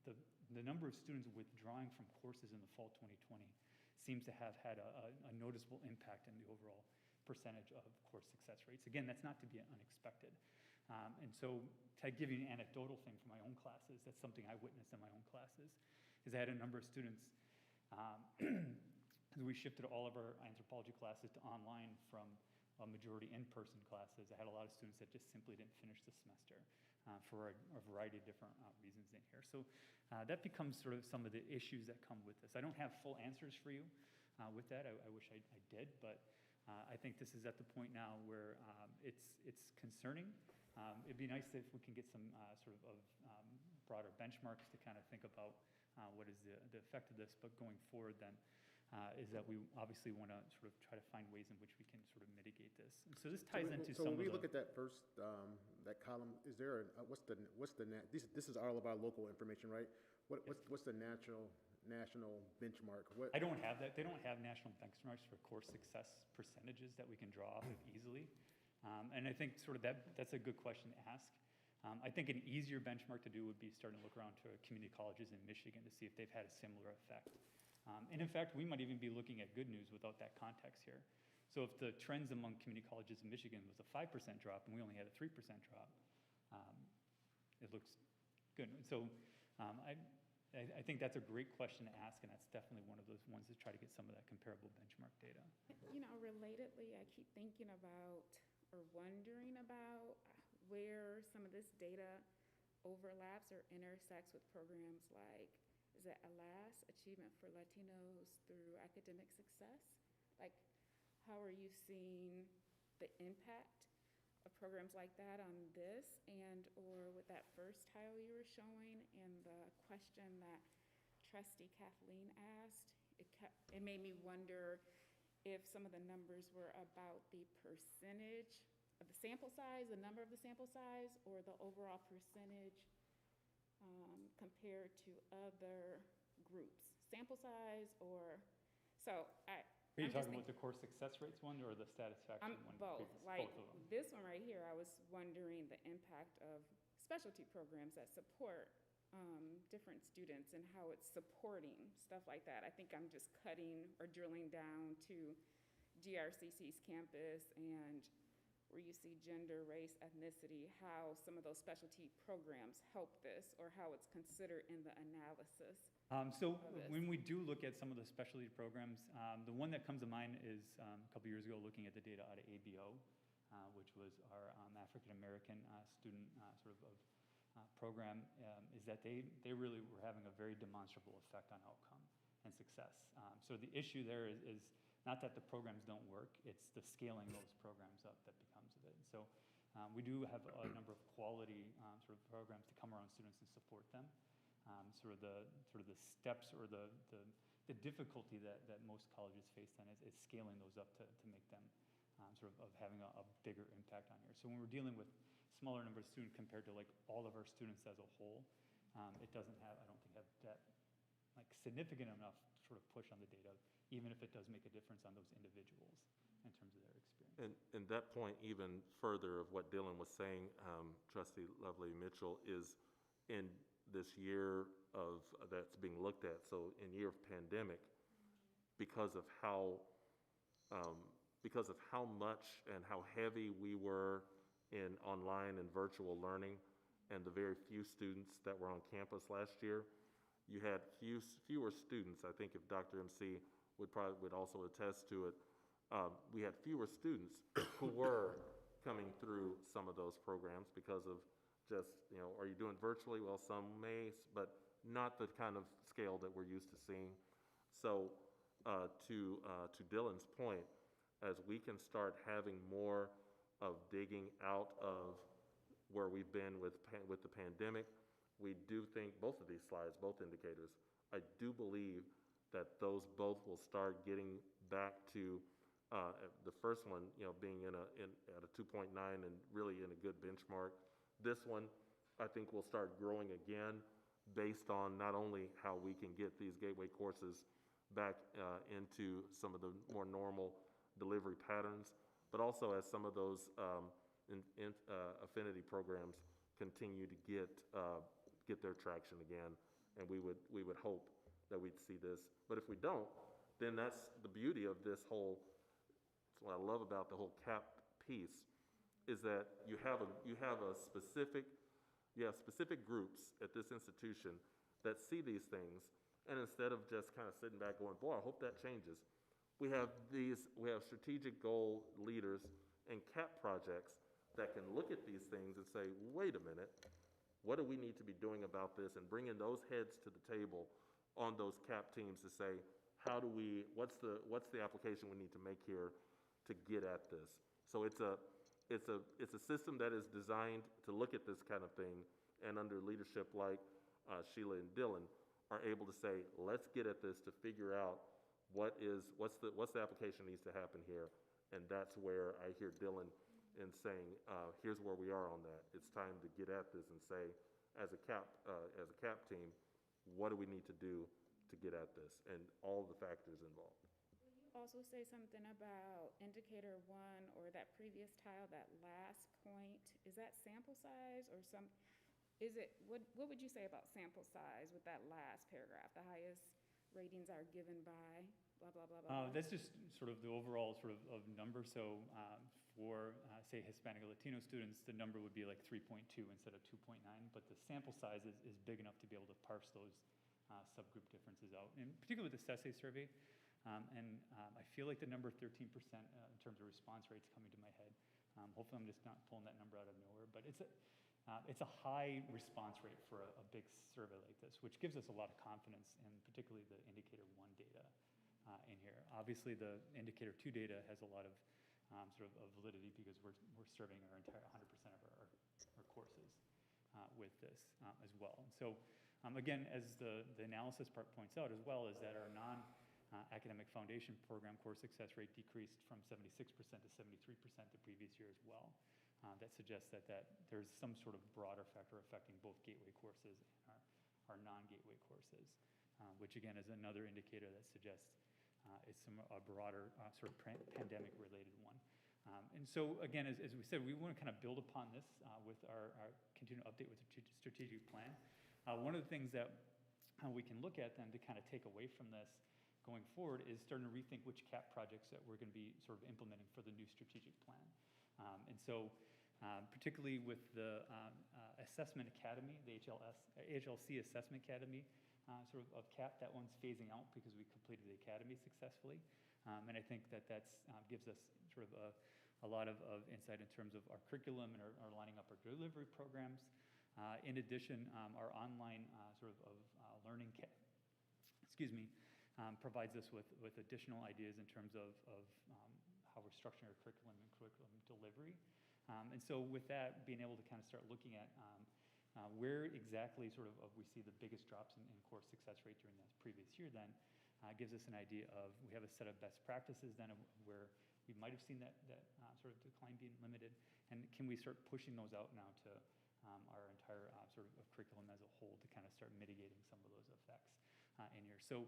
the number of students withdrawing from courses in the fall 2020 seems to have had a noticeable impact in the overall percentage of course success rates. Again, that's not to be unexpected. And so to give you an anecdotal thing from my own classes, that's something I witnessed in my own classes, is I had a number of students we shifted all of our anthropology classes to online from a majority in-person classes. I had a lot of students that just simply didn't finish the semester for a variety of different reasons in here. So that becomes sort of some of the issues that come with this. I don't have full answers for you with that. I wish I did, but I think this is at the point now where it's concerning. It'd be nice if we can get some sort of broader benchmarks to kind of think about what is the effect of this, but going forward then is that we obviously want to sort of try to find ways in which we can sort of mitigate this. And so this ties into
So
some
when
of
we
the...
look at that first, that column, is there, what's the, this is all of our local information, right? What's the national benchmark?
I don't have that. They don't have national benchmarks for course success percentages that we can draw off of easily. And I think sort of that's a good question to ask. I think an easier benchmark to do would be starting to look around to community colleges in Michigan to see if they've had a similar effect. And in fact, we might even be looking at good news without that context here. So if the trends among community colleges in Michigan was a 5% drop and we only had a 3% drop, it looks good. So I think that's a great question to ask, and that's definitely one of those ones to try to get some of that comparable benchmark data.
You know, relatedly, I keep thinking about or wondering about where some of this data overlaps or intersects with programs like, is it ALAS, Achievement for Latinos Through Academic Success? Like, how are you seeing the impact of programs like that on this, and or with that first tile you were showing and the question that Trustee Kathleen asked? It made me wonder if some of the numbers were about the percentage of the sample size, the number of the sample size, or the overall percentage compared to other groups. Sample size or, so
Are you talking about the course success rates one or the satisfaction one?
Both.
Because
Like
both of them.
this one right here, I was wondering the impact of specialty programs that support different students and how it's supporting stuff like that. I think I'm just cutting or drilling down to GRCC's campus and where you see gender, race, ethnicity, how some of those specialty programs help this or how it's considered in the analysis.
So
of this.
when we do look at some of the specialty programs, the one that comes to mind is a couple years ago looking at the data out of ABO, which was our African-American student sort of program, is that they really were having a very demonstrable effect on outcome and success. So the issue there is not that the programs don't work, it's the scaling those programs up that becomes of it. And so we do have a number of quality sort of programs to come around students and support them. Sort of the steps or the difficulty that most colleges face then is scaling those up to make them sort of having a bigger impact on here. So when we're dealing with smaller number of students compared to like all of our students as a whole, it doesn't have, I don't think, have that like significant enough sort of push on the data, even if it does make a difference on those individuals in terms of their experience.
And that point, even further of what Dylan was saying, Trustee Lovely Mitchell, is in this year of that's being looked at. So in year of pandemic, because of how much and how heavy we were in online and virtual learning, and the very few students that were on campus last year, you had fewer students. I think if Dr. MC would also attest to it, we had fewer students who were coming through some of those programs because of just, are you doing virtually? Well, some may, but not the kind of scale that we're used to seeing. So to Dylan's point, as we can start having more of digging out of where we've been with the pandemic, we do think both of these slides, both indicators, I do believe that those both will start getting back to the first one, being at a 2.9 and really in a good benchmark. This one, I think, will start growing again based on not only how we can get these gateway courses back into some of the more normal delivery patterns, but also as some of those affinity programs continue to get their traction again, and we would hope that we'd see this. But if we don't, then that's the beauty of this whole. That's what I love about the whole CAP piece, is that you have specific groups at this institution that see these things, and instead of just kind of sitting back going, boy, I hope that changes, we have strategic goal leaders and CAP projects that can look at these things and say, wait a minute, what do we need to be doing about this? And bringing those heads to the table on those CAP teams to say, what's the application we need to make here to get at this? So it's a system that is designed to look at this kind of thing, and under leadership like Sheila and Dylan are able to say, let's get at this to figure out what's the application needs to happen here. And that's where I hear Dylan in saying, here's where we are on that. It's time to get at this and say, as a CAP team, what do we need to do to get at this, and all the factors involved.
Also say something about indicator 1 or that previous tile, that last point. Is that sample size or what would you say about sample size with that last paragraph? The highest ratings are given by blah, blah, blah, blah.
That's just sort of the overall sort of number. So for, say, Hispanic or Latino students, the number would be like 3.2 instead of 2.9, but the sample size is big enough to be able to parse those subgroup differences out, and particularly with the SESE survey. I feel like the number 13% in terms of response rates coming to my head. Hopefully I'm just not pulling that number out of nowhere, but it's a high response rate for a big survey like this, which gives us a lot of confidence in particularly the indicator 1 data in here. Obviously the indicator 2 data has a lot of sort of validity because we're serving our entire 100% of our courses with this as well. And so again, as the analysis part points out as well, is that our non-academic foundation program course success rate decreased from 76% to 73% the previous year as well. That suggests that there's some sort of broader factor affecting both gateway courses and our non-gateway courses, which again is another indicator that suggests it's a broader sort of pandemic-related one. And so again, as we said, we want to kind of build upon this with our continued update with the strategic plan. One of the things that we can look at then to kind of take away from this going forward is starting to rethink which CAP projects that we're going to be sort of implementing for the new strategic plan. And so particularly with the Assessment Academy, the HLC Assessment Academy sort of CAP, that one's phasing out because we completed the academy successfully. And I think that gives us sort of a lot of insight in terms of our curriculum and our lining up our delivery programs. In addition, our online sort of learning provides us with additional ideas in terms of how we're structuring our curriculum and curriculum delivery. And so with that, being able to kind of start looking at where exactly sort of we see the biggest drops in course success rate during that previous year then gives us an idea of, we have a set of best practices then of where we might have seen that sort of decline being limited, and can we start pushing those out now to our entire sort of curriculum as a whole to kind of start mitigating some of those effects in here. So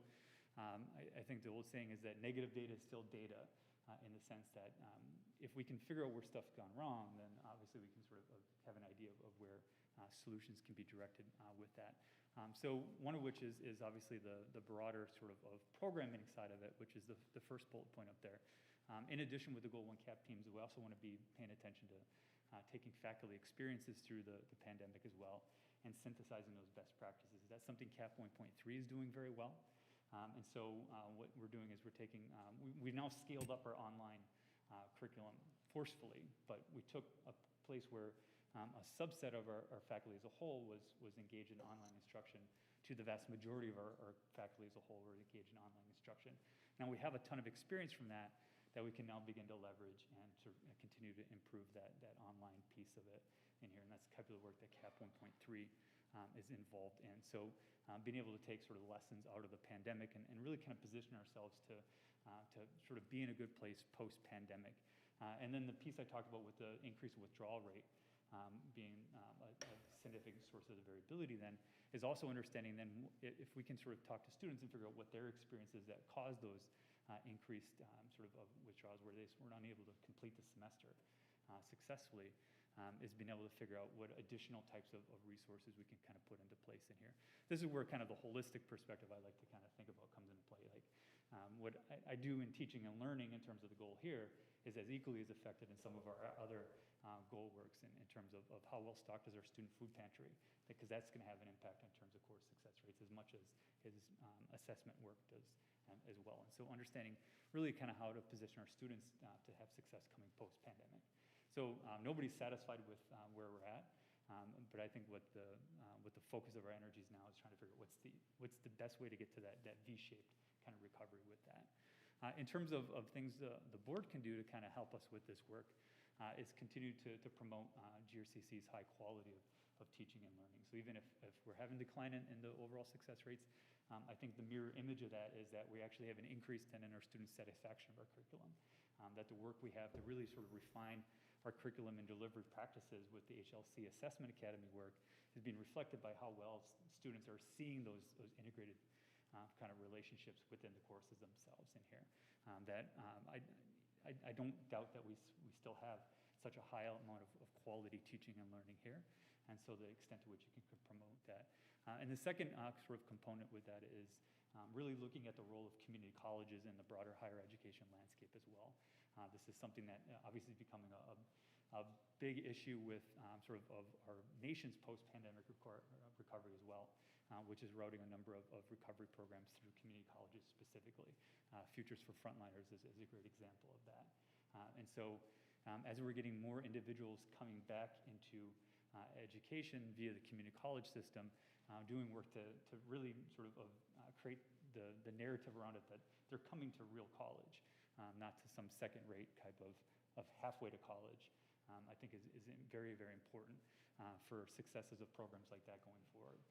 I think the old saying is that negative data is still data in the sense that if we can figure out where stuff's gone wrong, then obviously we can sort of have an idea of where solutions can be directed with that. So one of which is obviously the broader sort of programming side of it, which is the first bullet point up there. In addition, with the Goal 1 CAP teams, we also want to be paying attention to taking faculty experiences through the pandemic as well and synthesizing those best practices. That's something CAP 1.3 is doing very well. And so what we're doing is we're taking, we've now scaled up our online curriculum forcefully, but we took a place where a subset of our faculty as a whole was engaged in online instruction to the vast majority of our faculty as a whole were engaged in online instruction. Now we have a ton of experience from that we can now begin to leverage and to continue to improve that online piece of it in here. And that's the type of the work that CAP 1.3 is involved in. So being able to take sort of lessons out of the pandemic and really kind of position ourselves to sort of be in a good place post-pandemic. And then the piece I talked about with the increase in withdrawal rate being a significant source of the variability then is also understanding then if we can sort of talk to students and figure out what their experiences that cause those increased sort of withdrawals where they were unable to complete the semester successfully, is being able to figure out what additional types of resources we can kind of put into place in here. This is where kind of the holistic perspective I like to kind of think about comes into play. Like what I do in teaching and learning in terms of the goal here is as equally as effective in some of our other goal works in terms of how well stocked is our student food pantry, because that's going to have an impact in terms of course success rates as much as his assessment work does as well. And so understanding really kind of how to position our students to have success coming post-pandemic. So nobody's satisfied with where we're at, but I think what the focus of our energies now is trying to figure out what's the best way to get to that V-shaped kind of recovery with that. In terms of things the board can do to kind of help us with this work, is continue to promote GRCC's high quality of teaching and learning. So even if we're having decline in the overall success rates, I think the mirror image of that is that we actually have an increase then in our student satisfaction of our curriculum. That the work we have to really sort of refine our curriculum and delivery practices with the HLC Assessment Academy work is being reflected by how well students are seeing those integrated kind of relationships within the courses themselves in here. I don't doubt that we still have such a high amount of quality teaching and learning here, and so the extent to which you can promote that. And the second sort of component with that is really looking at the role of community colleges in the broader higher education landscape as well. This is something that obviously is becoming a big issue with sort of our nation's post-pandemic recovery as well, which is routing a number of recovery programs through community colleges specifically. Futures for Frontliners is a great example of that. And so as we're getting more individuals coming back into education via the community college system, doing work to really sort of create the narrative around it that they're coming to real college, not to some second-rate type of halfway to college, I think is very, very important for successes of programs like that going forward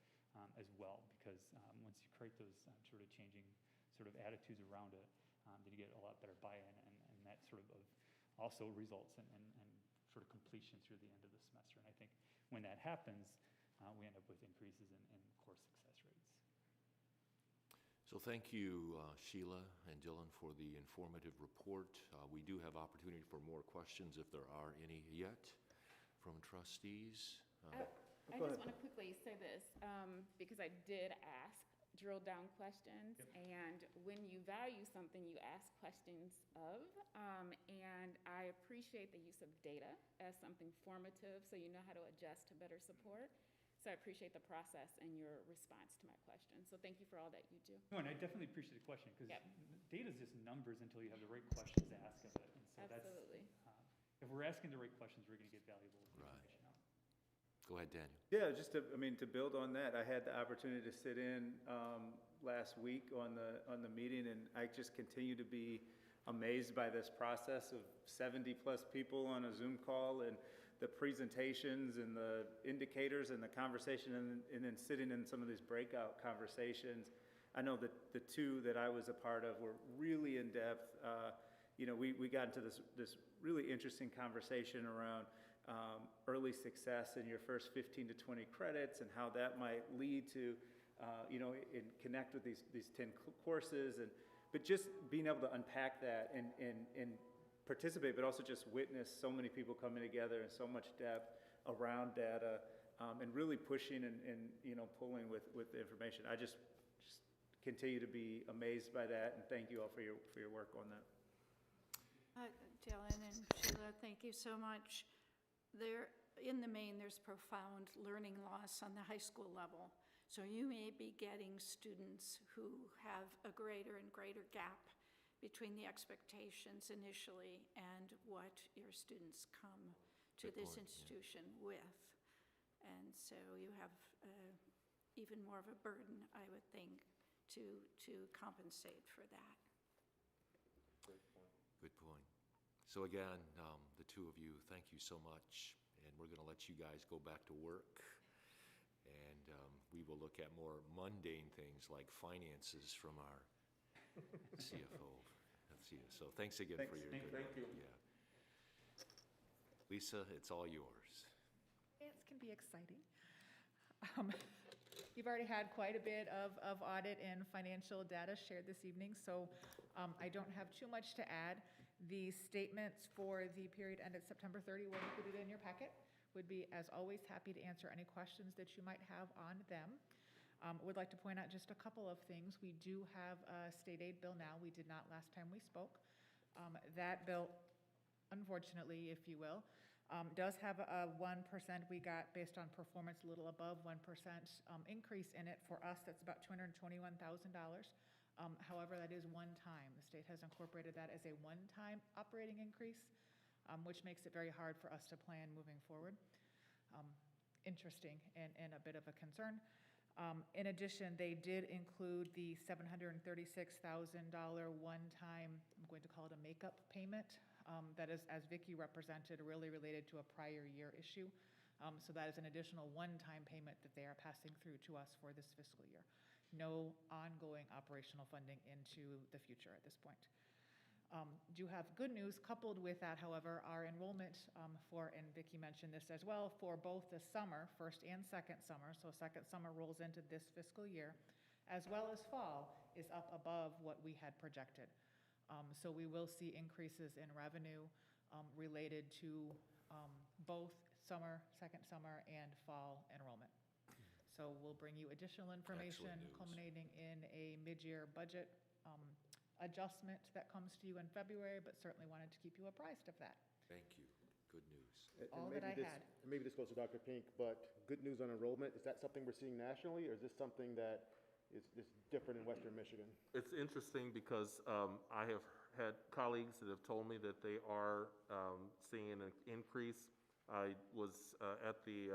as well, because once you create those sort of changing sort of attitudes around it, then you get a lot better buy-in, and that sort of also results in sort of completion through the end of the semester. And I think when that happens, we end up with increases in course success rates.
So thank you, Sheila and Dylan, for the informative report. We do have opportunity for more questions if there are any yet from trustees.
I just want to quickly say this, because I did ask drill down questions, and when you value something, you ask questions of, and I appreciate the use of data as something formative, so you know how to adjust to better support. So I appreciate the process and your response to my question. So thank you for all that you do.
No, and I definitely appreciate the question, because
Yep.
data is just numbers until you have the right questions to ask of it. And so
Absolutely.
If we're asking the right questions, we're going to get valuable
Right.
information out.
Go ahead, Daniel.
Yeah, just to build on that, I had the opportunity to sit in last week on the meeting, and I just continue to be amazed by this process of 70-plus people on a Zoom call, and the presentations and the indicators and the conversation, and then sitting in some of these breakout conversations. I know that the two that I was a part of were really in depth. We got into this really interesting conversation around early success in your first 15 to 20 credits, and how that might lead to, and connect with these 10 courses, but just being able to unpack that and participate, but also just witness so many people coming together and so much depth around data, and really pushing and pulling with the information. I just continue to be amazed by that, and thank you all for your work on that.
Dylan and Sheila, thank you so much. In the main, there's profound learning loss on the high school level. So you may be getting students who have a greater and greater gap between the expectations initially and what your students come to
Good
this
point,
institution with. And so you have even more of a burden, I would think, to compensate for that.
Good point. So again, the two of you, thank you so much, and we're going to let you guys go back to work, and we will look at more mundane things like finances from our CFO. So thanks again for your good work.
Thank you.
Yeah. Lisa, it's all yours.
It can be exciting. You've already had quite a bit of audit and financial data shared this evening, so I don't have too much to add. The statements for the period ended September 30 were included in your packet. Would be, as always, happy to answer any questions that you might have on them. Would like to point out just a couple of things. We do have a state aid bill now. We did not last time we spoke. That bill, unfortunately, if you will, does have a 1%. We got, based on performance, a little above 1% increase in it. For us, that's about $221,000 However, that is one time. The state has incorporated that as a one-time operating increase, which makes it very hard for us to plan moving forward. Interesting and a bit of a concern. In addition, they did include the $736,000 one-time, I'm going to call it a makeup payment, that is, as Vicki represented, really related to a prior year issue. So that is an additional one-time payment that they are passing through to us for this fiscal year. No ongoing operational funding into the future at this point. Do have good news coupled with that, however, our enrollment for, and Vicki mentioned this as well, for both the summer, first and second summer, so second summer rolls into this fiscal year, as well as fall, is up above what we had projected. So we will see increases in revenue related to both summer, second summer, and fall enrollment. So we'll bring you additional information culminating in a mid-year budget adjustment that comes to you in February, but certainly wanted to keep you apprised of that.
Thank you. Good news.
All that I had.
Maybe this goes to Dr. Pink, but good news on enrollment, is that something we're seeing nationally, or is this something that is different in Western Michigan?
It's interesting because I have had colleagues that have told me that they are seeing an increase. I was at the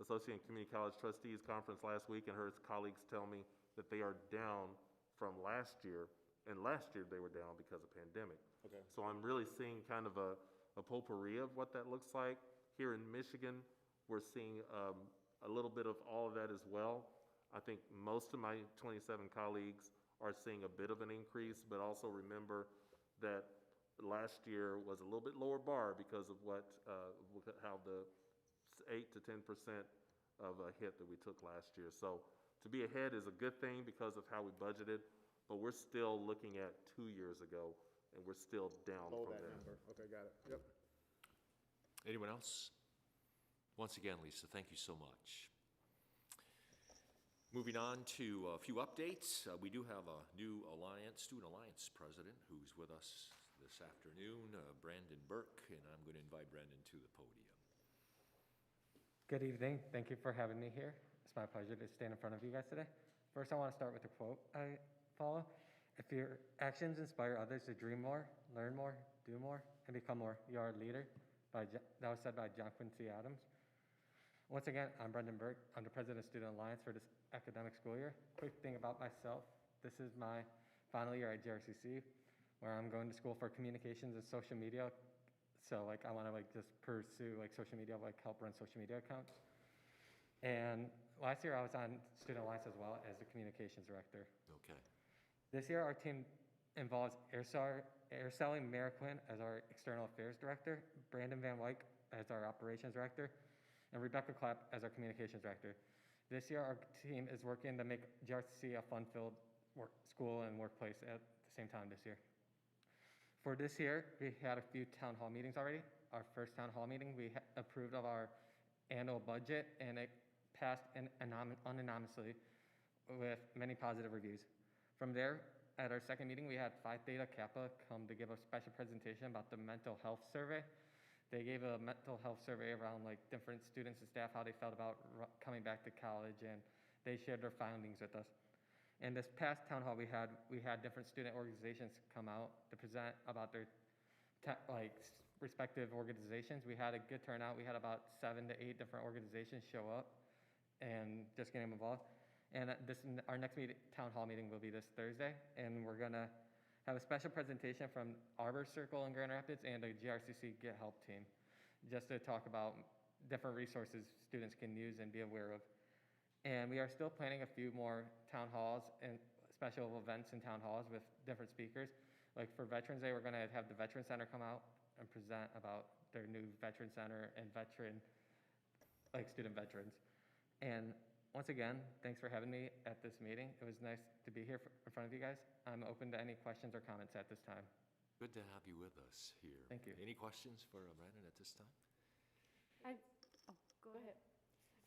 Associated Community College Trustees Conference last week and heard colleagues tell me that they are down from last year, and last year they were down because of pandemic.
Okay.
So I'm really seeing kind of a potpourri of what that looks like. Here in Michigan, we're seeing a little bit of all of that as well. I think most of my 27 colleagues are seeing a bit of an increase, but also remember that last year was a little bit lower bar because of how the 8 to 10% of a hit that we took last year. So to be ahead is a good thing because of how we budgeted, but we're still looking at 2 years ago, and we're still down
Oh,
from
that
there.
number. Okay, got it. Yep.
Anyone else? Once again, Lisa, thank you so much. Moving on to a few updates. We do have a new Student Alliance president who's with us this afternoon, Brandon Burke, and I'm going to invite Brandon to the podium.
Good evening. Thank you for having me here. It's my pleasure to stand in front of you guys today. First, I want to start with a quote I follow. If your actions inspire others to dream more, learn more, do more, and become more, you are a leader. That was said by John Quincy Adams. Once again, I'm Brendan Burke. I'm the president of Student Alliance for this academic school year. Quick thing about myself. This is my final year at JRCC, where I'm going to school for communications and social media. So I want to just pursue social media, help run social media accounts. And last year I was on Student Alliance as well as the communications director.
Okay.
This year our team involves Airselling Mariquin as our external affairs director, Brandon Van Wyk as our operations director, and Rebecca Clapp as our communications director. This year our team is working to make JRCC a fun-filled school and workplace at the same time this year. For this year, we had a few town hall meetings already. Our first town hall meeting, we approved of our annual budget, and it passed unanimously with many positive reviews. From there, at our second meeting, we had Phi Theta Kappa come to give a special presentation about the mental health survey. They gave a mental health survey around different students and staff, how they felt about coming back to college, and they shared their findings with us. And this past town hall we had different student organizations come out to present about their respective organizations. We had a good turnout. We had about 7 to 8 different organizations show up and just getting involved. And our next town hall meeting will be this Thursday, and we're gonna have a special presentation from Arbor Circle in Grand Rapids and the GRCC Get Help team, just to talk about different resources students can use and be aware of. And we are still planning a few more town halls and special events in town halls with different speakers. Like for Veterans Day, we're gonna have the Veterans Center come out and present about their new Veterans Center and student veterans. And once again, thanks for having me at this meeting. It was nice to be here in front of you guys. I'm open to any questions or comments at this time.
Good to have you with us here.
Thank you.
Any questions for Brandon at this time?
Go ahead.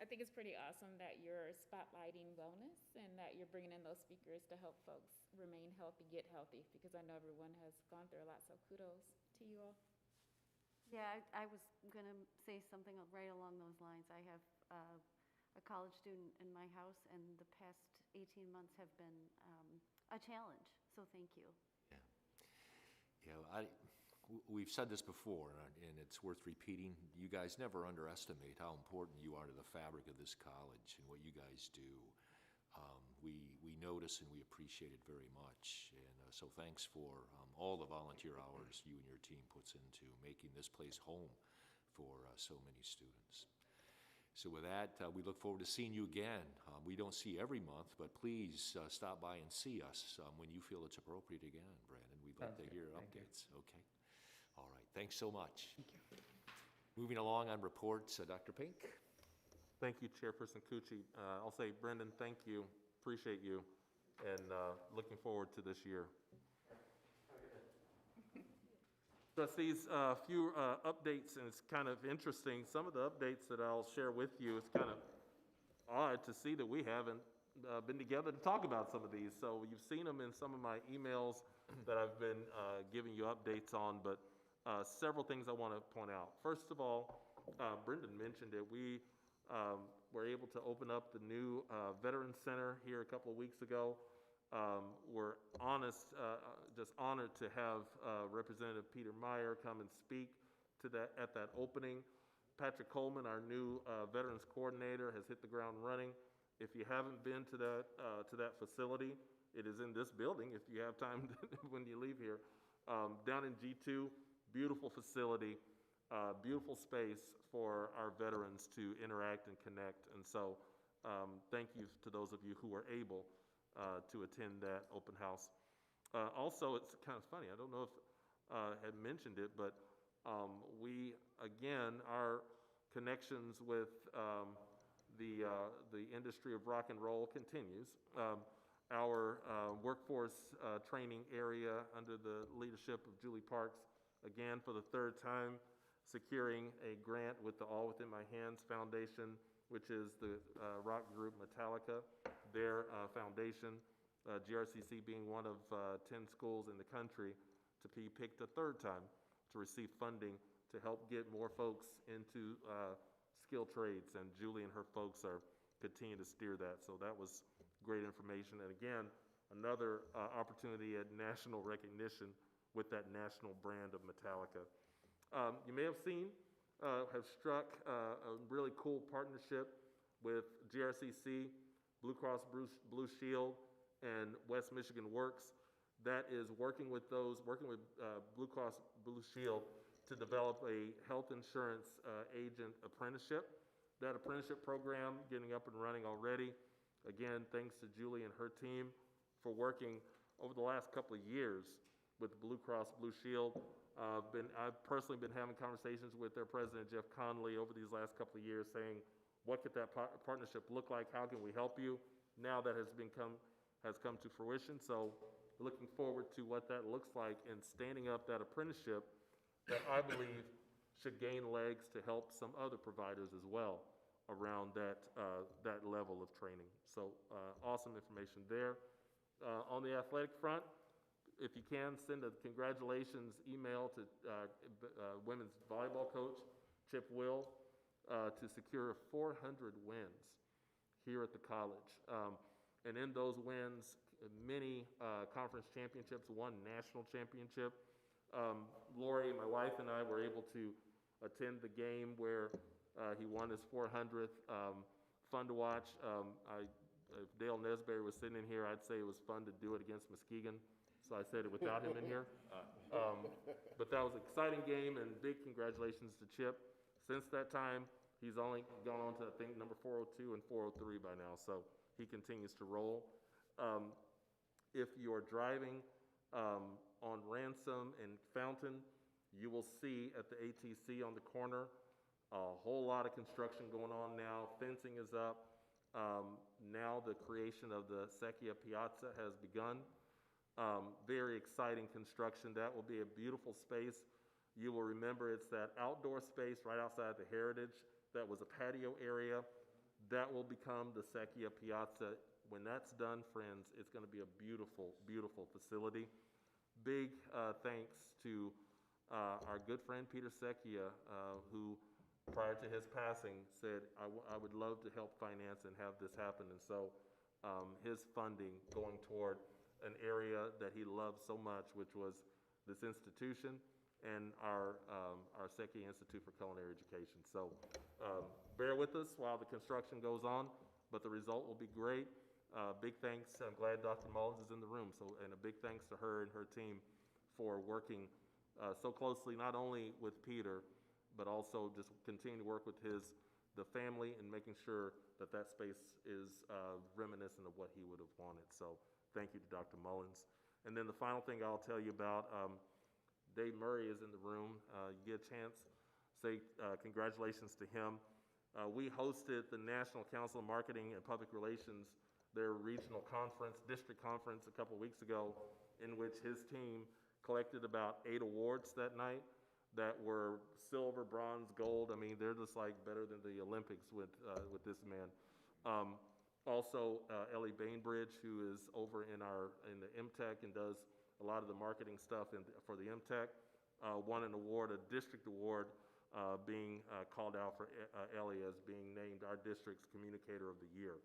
I think it's pretty awesome that you're spotlighting wellness and that you're bringing in those speakers to help folks remain healthy, get healthy, because I know everyone has gone through a lot, so kudos to you all.
Yeah, I was going to say something right along those lines. I have a college student in my house, and the past 18 months have been a challenge, so thank you.
We've said this before, and it's worth repeating. You guys never underestimate how important you are to the fabric of this college and what you guys do. We notice and we appreciate it very much. And so thanks for all the volunteer hours you and your team puts into making this place home for so many students. So with that, we look forward to seeing you again. We don't see every month, but please stop by and see us when you feel it's appropriate again, Brandon. We'd love to hear updates. Okay. All right. Thanks so much. Thank you. Moving along on reports, Dr. Pink.
Thank you, Chairperson Cucci. I'll say, Brendan, thank you. Appreciate you. And looking forward to this year. Trustees, a few updates, and it's kind of interesting. Some of the updates that I'll share with you, it's kind of odd to see that we haven't been together to talk about some of these. So you've seen them in some of my emails that I've been giving you updates on, but several things I want to point out. First of all, Brendan mentioned it. We were able to open up the new Veterans Center here a couple of weeks ago. We're just honored to have Representative Peter Meyer come and speak to at that opening. Patrick Coleman, our new Veterans Coordinator, has hit the ground running. If you haven't been to that facility, it is in this building if you have time when you leave here. Down in G2, beautiful facility, beautiful space for our veterans to interact and connect. And so thank you to those of you who were able to attend that open house. Also, it's kind of funny, I don't know if I had mentioned it, but we, again, our connections with the industry of rock and roll continues. Our workforce training area under the leadership of Julie Parks, again, for the third time, securing a grant with the All Within My Hands Foundation, which is the rock group Metallica, their foundation, GRCC being one of 10 schools in the country to be picked a third time to receive funding to help get more folks into skilled trades. And Julie and her folks are continuing to steer that. So that was great information. And again, another opportunity at national recognition with that national brand of Metallica. You may have seen, have struck a really cool partnership with GRCC, Blue Cross Blue Shield, and West Michigan Works. That is working with Blue Cross Blue Shield to develop a health insurance agent apprenticeship. That apprenticeship program getting up and running already. Again, thanks to Julie and her team for working over the last couple of years with Blue Cross Blue Shield. I've personally been having conversations with their president, Jeff Conley, over these last couple of years saying, what could that partnership look like? How can we help you? Now that has come to fruition. So looking forward to what that looks like and standing up that apprenticeship that I believe should gain legs to help some other providers as well around that level of training. So awesome information there. On the athletic front, if you can, send a congratulations email to women's volleyball coach, Chip Will, to secure 400 wins here at the college. And in those wins, many conference championships, one national championship. Lori, my wife, and I were able to attend the game where he won his 400th. Fun to watch. If Dale Nesberry was sitting in here, I'd say it was fun to do it against Muskegon. So I said it without him in here. But that was an exciting game, and big congratulations to Chip. Since that time, he's only gone on to, I think, number 402 and 403 by now, so he continues to roll. If you're driving on Ransom and Fountain, you will see at the ATC on the corner a whole lot of construction going on now. Fencing is up. Now the creation of the Secchia Piazza has begun. Very exciting construction. That will be a beautiful space. You will remember it's that outdoor space right outside the Heritage that was a patio area. That will become the Secchia Piazza. When that's done, friends, it's going to be a beautiful, beautiful facility. Big thanks to our good friend Peter Secchia, who prior to his passing said, I would love to help finance and have this happen. And so his funding going toward an area that he loved so much, which was this institution and our Seki Institute for Culinary Education. So bear with us while the construction goes on, but the result will be great. Big thanks, I'm glad Dr. Mullins is in the room, and a big thanks to her and her team for working so closely, not only with Peter, but also just continue to work with the family and making sure that that space is reminiscent of what he would have wanted. So thank you to Dr. Mullins. And then the final thing I'll tell you about, Dave Murray is in the room. You get a chance, say congratulations to him. We hosted the National Council of Marketing and Public Relations, their regional conference, district conference a couple weeks ago, in which his team collected about 8 awards that night that were silver, bronze, gold. I mean, they're just like better than the Olympics with this man. Also, Ellie Bainbridge, who is over in the MTech and does a lot of the marketing stuff for the MTech, won an award, a district award, being called out for Ellie as being named our district's Communicator of the Year.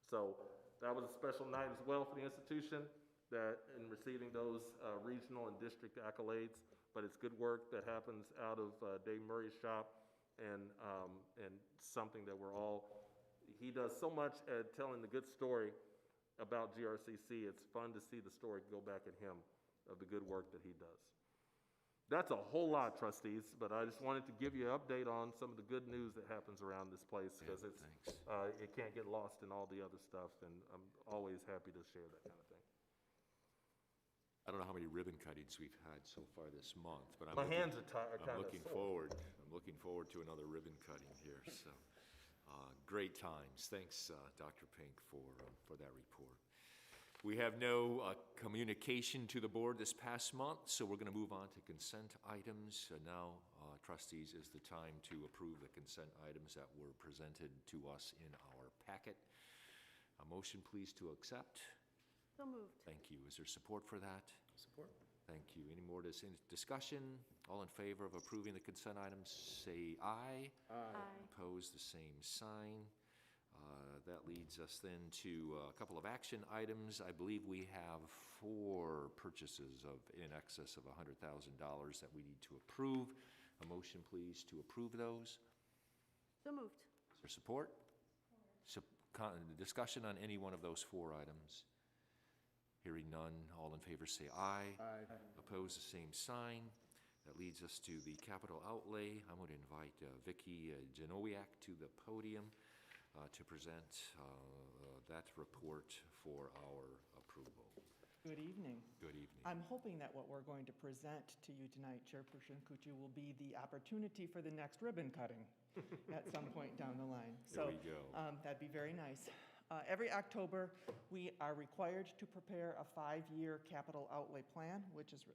So that was a special night as well for the institution, that in receiving those regional and district accolades. But it's good work that happens out of Dave Murray's shop, and something that he does so much at telling the good story about GRCC. It's fun to see the story go back at him of the good work that he does. That's a whole lot, trustees, but I just wanted to give you an update on some of the good news that happens around this place, because it can't get lost in all the other stuff, and I'm always happy to share that kind of thing.
I don't know how many ribbon cuttings we've had so far this month, but I'm
hands are kind of
looking forward. I'm looking forward to another ribbon cutting here. So, great times. Thanks, Dr. Pink, for that report. We have no communication to the board this past month, so we're going to move on to consent items. Now, trustees, is the time to approve the consent items that were presented to us in our packet. A motion, please, to accept.
So moved.
Thank you. Is there support for that?
Support.
Thank you. Any more discussion? All in favor of approving the consent items, say aye.
Aye.
Opposed, the same sign. That leads us then to a couple of action items. I believe we have 4 purchases in excess of $100,000 that we need to approve. A motion, please, to approve those.
So moved.
Is there support? Discussion on any one of those 4 items? Hearing none, all in favor say aye.
Aye.
Opposed, the same sign. That leads us to the capital outlay. I'm going to invite Vicki Janowiak to the podium to present that report for our approval.
Good evening.
Good evening.
I'm hoping that what we're going to present to you tonight, Chairperson Cucci, will be the opportunity for the next ribbon cutting at some point down the line.
There we go.
That'd be very nice. Every October, we are required to prepare a 5-year capital outlay plan, which is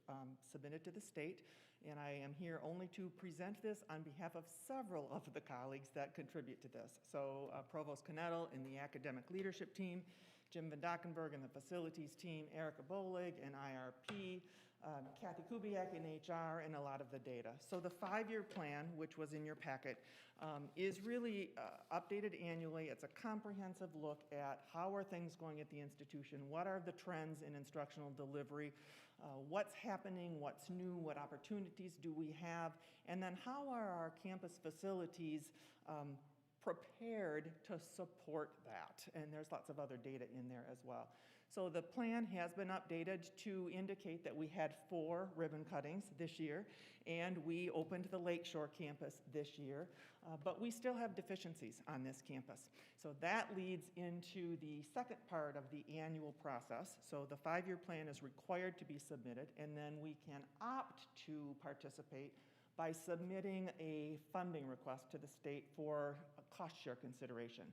submitted to the state. And I am here only to present this on behalf of several of the colleagues that contribute to this. So Provost Knettel in the academic leadership team, Jim Van Dockenberg in the facilities team, Erica Bolig in IRP, Kathy Kubiak in HR, and a lot of the data. So the 5-year plan, which was in your packet, is really updated annually. It's a comprehensive look at how are things going at the institution, what are the trends in instructional delivery, what's happening, what's new, what opportunities do we have, and then how are our campus facilities prepared to support that. And there's lots of other data in there as well. So the plan has been updated to indicate that we had 4 ribbon cuttings this year, and we opened the Lakeshore campus this year, but we still have deficiencies on this campus. So that leads into the second part of the annual process. So the 5-year plan is required to be submitted, and then we can opt to participate by submitting a funding request to the state for a cost share consideration.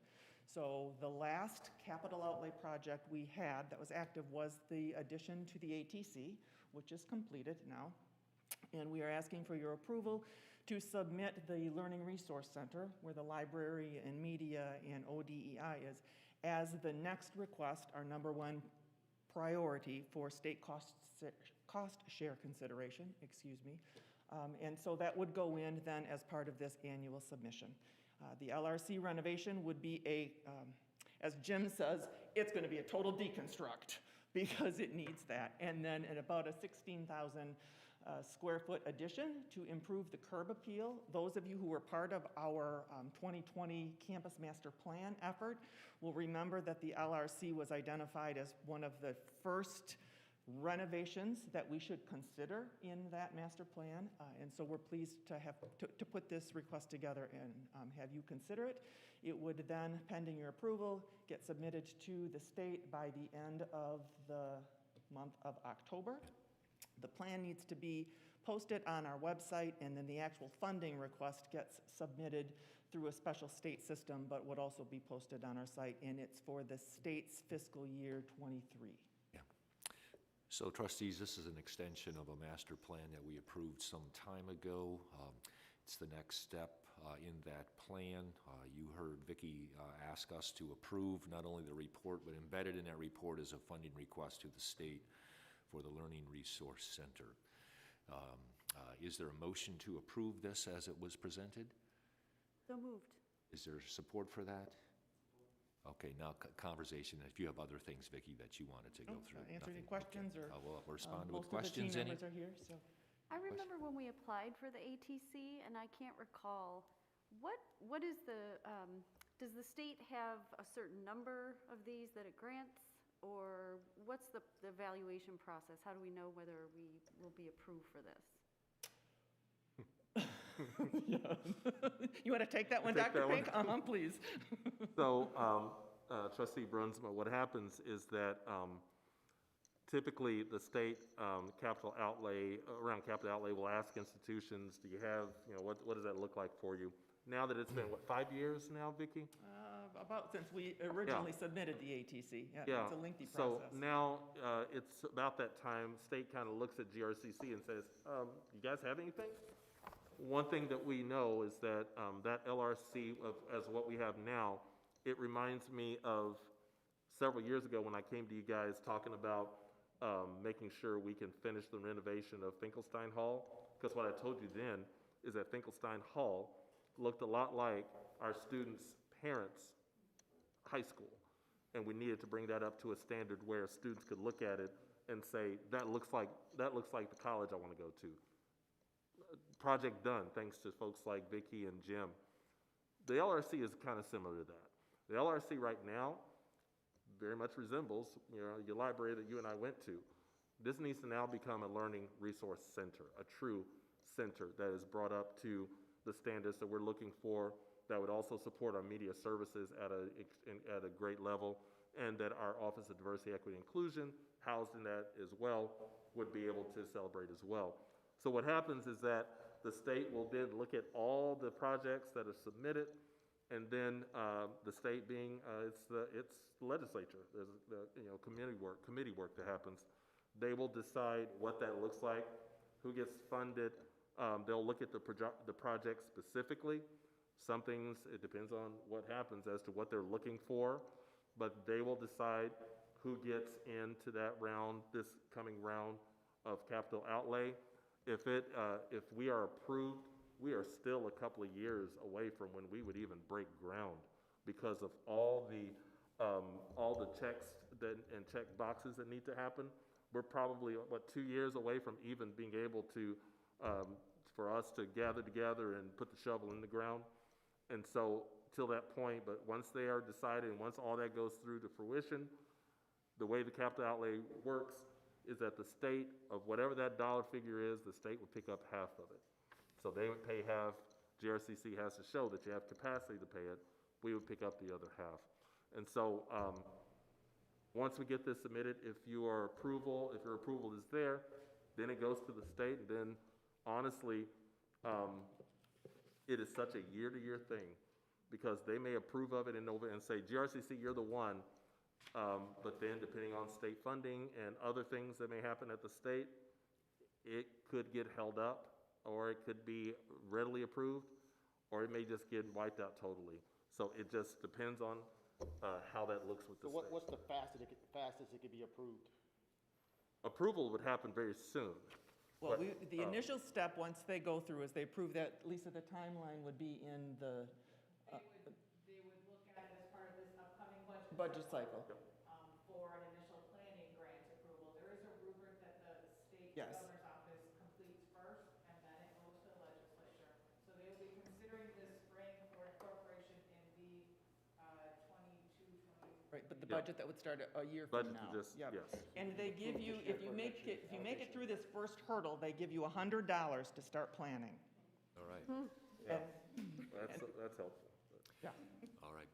So the last capital outlay project we had that was active was the addition to the ATC, which is completed now. And we are asking for your approval to submit the Learning Resource Center, where the library and media and ODEI is, as the next request, our #1 priority for state cost share consideration, and so that would go in then as part of this annual submission. The LRC renovation would be as Jim says, it's going to be a total deconstruct. because it needs that. And then at about a 16,000 square foot addition to improve the curb appeal. Those of you who were part of our 2020 Campus Master Plan effort will remember that the LRC was identified as one of the first renovations that we should consider in that master plan. And so we're pleased to have to put this request together and have you consider it. It would then, pending your approval, get submitted to the state by the end of the month of October. The plan needs to be posted on our website, and then the actual funding request gets submitted through a special state system, but would also be posted on our site, and it's for the state's fiscal year 23.
So trustees, this is an extension of a master plan that we approved some time ago. It's the next step in that plan. You heard Vicki ask us to approve not only the report, but embedded in that report is a funding request to the state for the Learning Resource Center. Is there a motion to approve this as it was presented?
So moved.
Is there support for that? Okay, now conversation, if you have other things, Vicki, that you wanted to go through.
Answer any
Nothing?
questions,
Okay.
or
We'll respond with
most of the team
questions. Any?
members are here, so.
I remember when we applied for the ATC, and I can't recall, what is the, does the state have a certain number of these that it grants? Or what's the evaluation process? How do we know whether we will be approved for this?
You want to take that one, Dr. Pink? Please.
So, Trustee Brunsma, what happens is that typically the state capital outlay, around capital outlay, will ask institutions, do you have, what does that look like for you? Now that it's been, 5 years now, Vicki?
About since we originally submitted the ATC.
Yeah,
It's a lengthy
so
process.
now it's about that time, state kind of looks at GRCC and says, you guys have anything? One thing that we know is that that LRC, as what we have now, it reminds me of several years ago when I came to you guys talking about making sure we can finish the renovation of Finkelstein Hall. Because what I told you then is that Finkelstein Hall looked a lot like our students' parents' high school. And we needed to bring that up to a standard where students could look at it and say, that looks like the college I want to go to. Project done, thanks to folks like Vicki and Jim. The LRC is kind of similar to that. The LRC right now very much resembles your library that you and I went to. This needs to now become a learning resource center, a true center that is brought up to the standards that we're looking for, that would also support our media services at a great level, and that our Office of Diversity, Equity, and Inclusion, housed in that as well, would be able to celebrate as well. So what happens is that the state will then look at all the projects that are submitted, and then the state being, it's the legislature, there's the committee work that happens. They will decide what that looks like, who gets funded. They'll look at the project specifically. Some things, it depends on what happens as to what they're looking for, but they will decide who gets into that round, this coming round of capital outlay. If we are approved, we are still a couple of years away from when we would even break ground because of all the checks and check boxes that need to happen. We're probably, 2 years away from even being able to, for us to gather together and put the shovel in the ground. And so, till that point, but once they are decided and once all that goes through to fruition, the way the capital outlay works is that the state, of whatever that dollar figure is, the state would pick up half of it. So they would pay half, GRCC has to show that you have capacity to pay it, we would pick up the other half. And so, once we get this submitted, if your approval is there, then it goes to the state, and then honestly, it is such a year-to-year thing, because they may approve of it in November and say, GRCC, you're the one, but then depending on state funding and other things that may happen at the state, it could get held up, or it could be readily approved, or it may just get wiped out totally. So it just depends on how that looks with the state.
What's the fastest it could be approved?
Approval would happen very soon.
Well, the initial step, once they go through, is they approve that, Lisa, the timeline would be in the
They would look at it as part of this upcoming budget
budget cycle.
for an initial planning grant
Right, but the
Yeah.
budget that would start a year from
Budget
now.
just,
Yep.
yes.
And they give you, if you make it through this first hurdle, they give you $100 to start planning.
All right,
Yeah. That's helpful.
Yeah.
all right.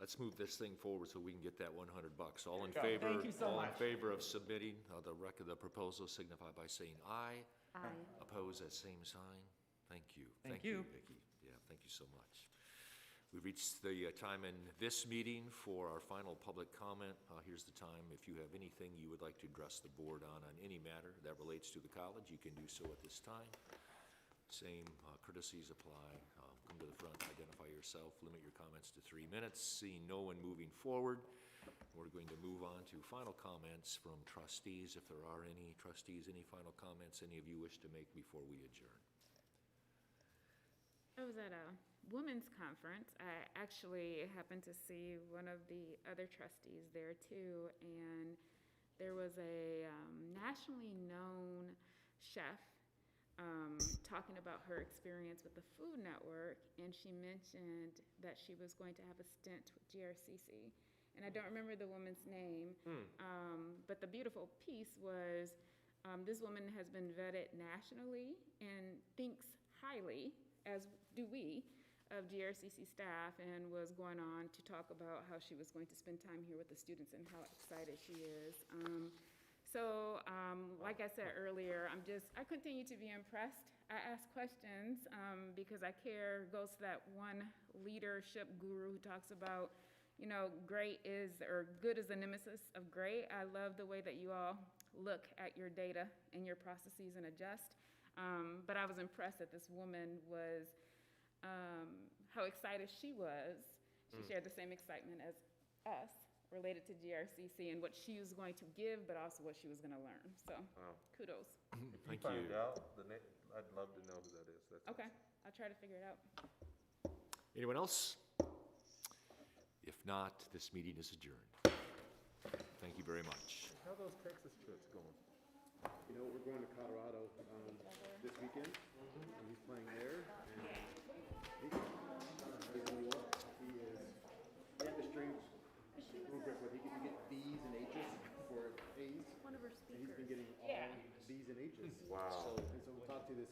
Let's move this thing forward so we can get that $100. All in
Go.
favor?
Thank you so
All in
much.
favor of submitting the proposal signify by saying aye.
Aye.
Oppose that same sign. Thank you.
Thank you.
Vicki. Yeah, thank you so much. We've reached the time in this meeting for our final public comment. Here's the time. If you have anything you would like to address the board on any matter that relates to the college, you can do so at this time. Same courtesies apply. Come to the front, identify yourself, limit your comments to 3 minutes. Seeing no one moving forward, we're going to move on to final comments from trustees. If there are any trustees, any final comments any of you wish to make before we adjourn?
I was at a women's conference. I actually happened to see one of the other trustees there too, and there was a nationally known chef talking about her experience with the Food Network, and she mentioned that she was going to have a stint with GRCC. And I don't remember the woman's name, but the beautiful piece was this woman has been vetted nationally and thinks highly, as do we, of GRCC staff, and was going on to talk about how she was going to spend time here with the students and how excited she is. Like I said earlier, I continue to be impressed. I ask questions because I care, goes to that one leadership guru who talks about, great is, or good is the nemesis of great. I love the way that you all look at your data and your processes and adjust. But I was impressed that this woman was, how excited she was. She shared the same excitement as us related to GRCC and what she was going to give, but also what she was going to learn. So kudos.
Thank
Find
you.
out I'd love to know who that is. That's
Okay,
awesome.
I'll try to figure it out.
Anyone else? If not, this meeting is adjourned. Thank you very much.
How are those Texas trips going?
We're going to Colorado this weekend, and he's playing there. And he had the string rubric where he could get B's and H's for A's.
One of her
And he's
speakers.
been getting all B's and H's.
Wow.
And so we'll talk to this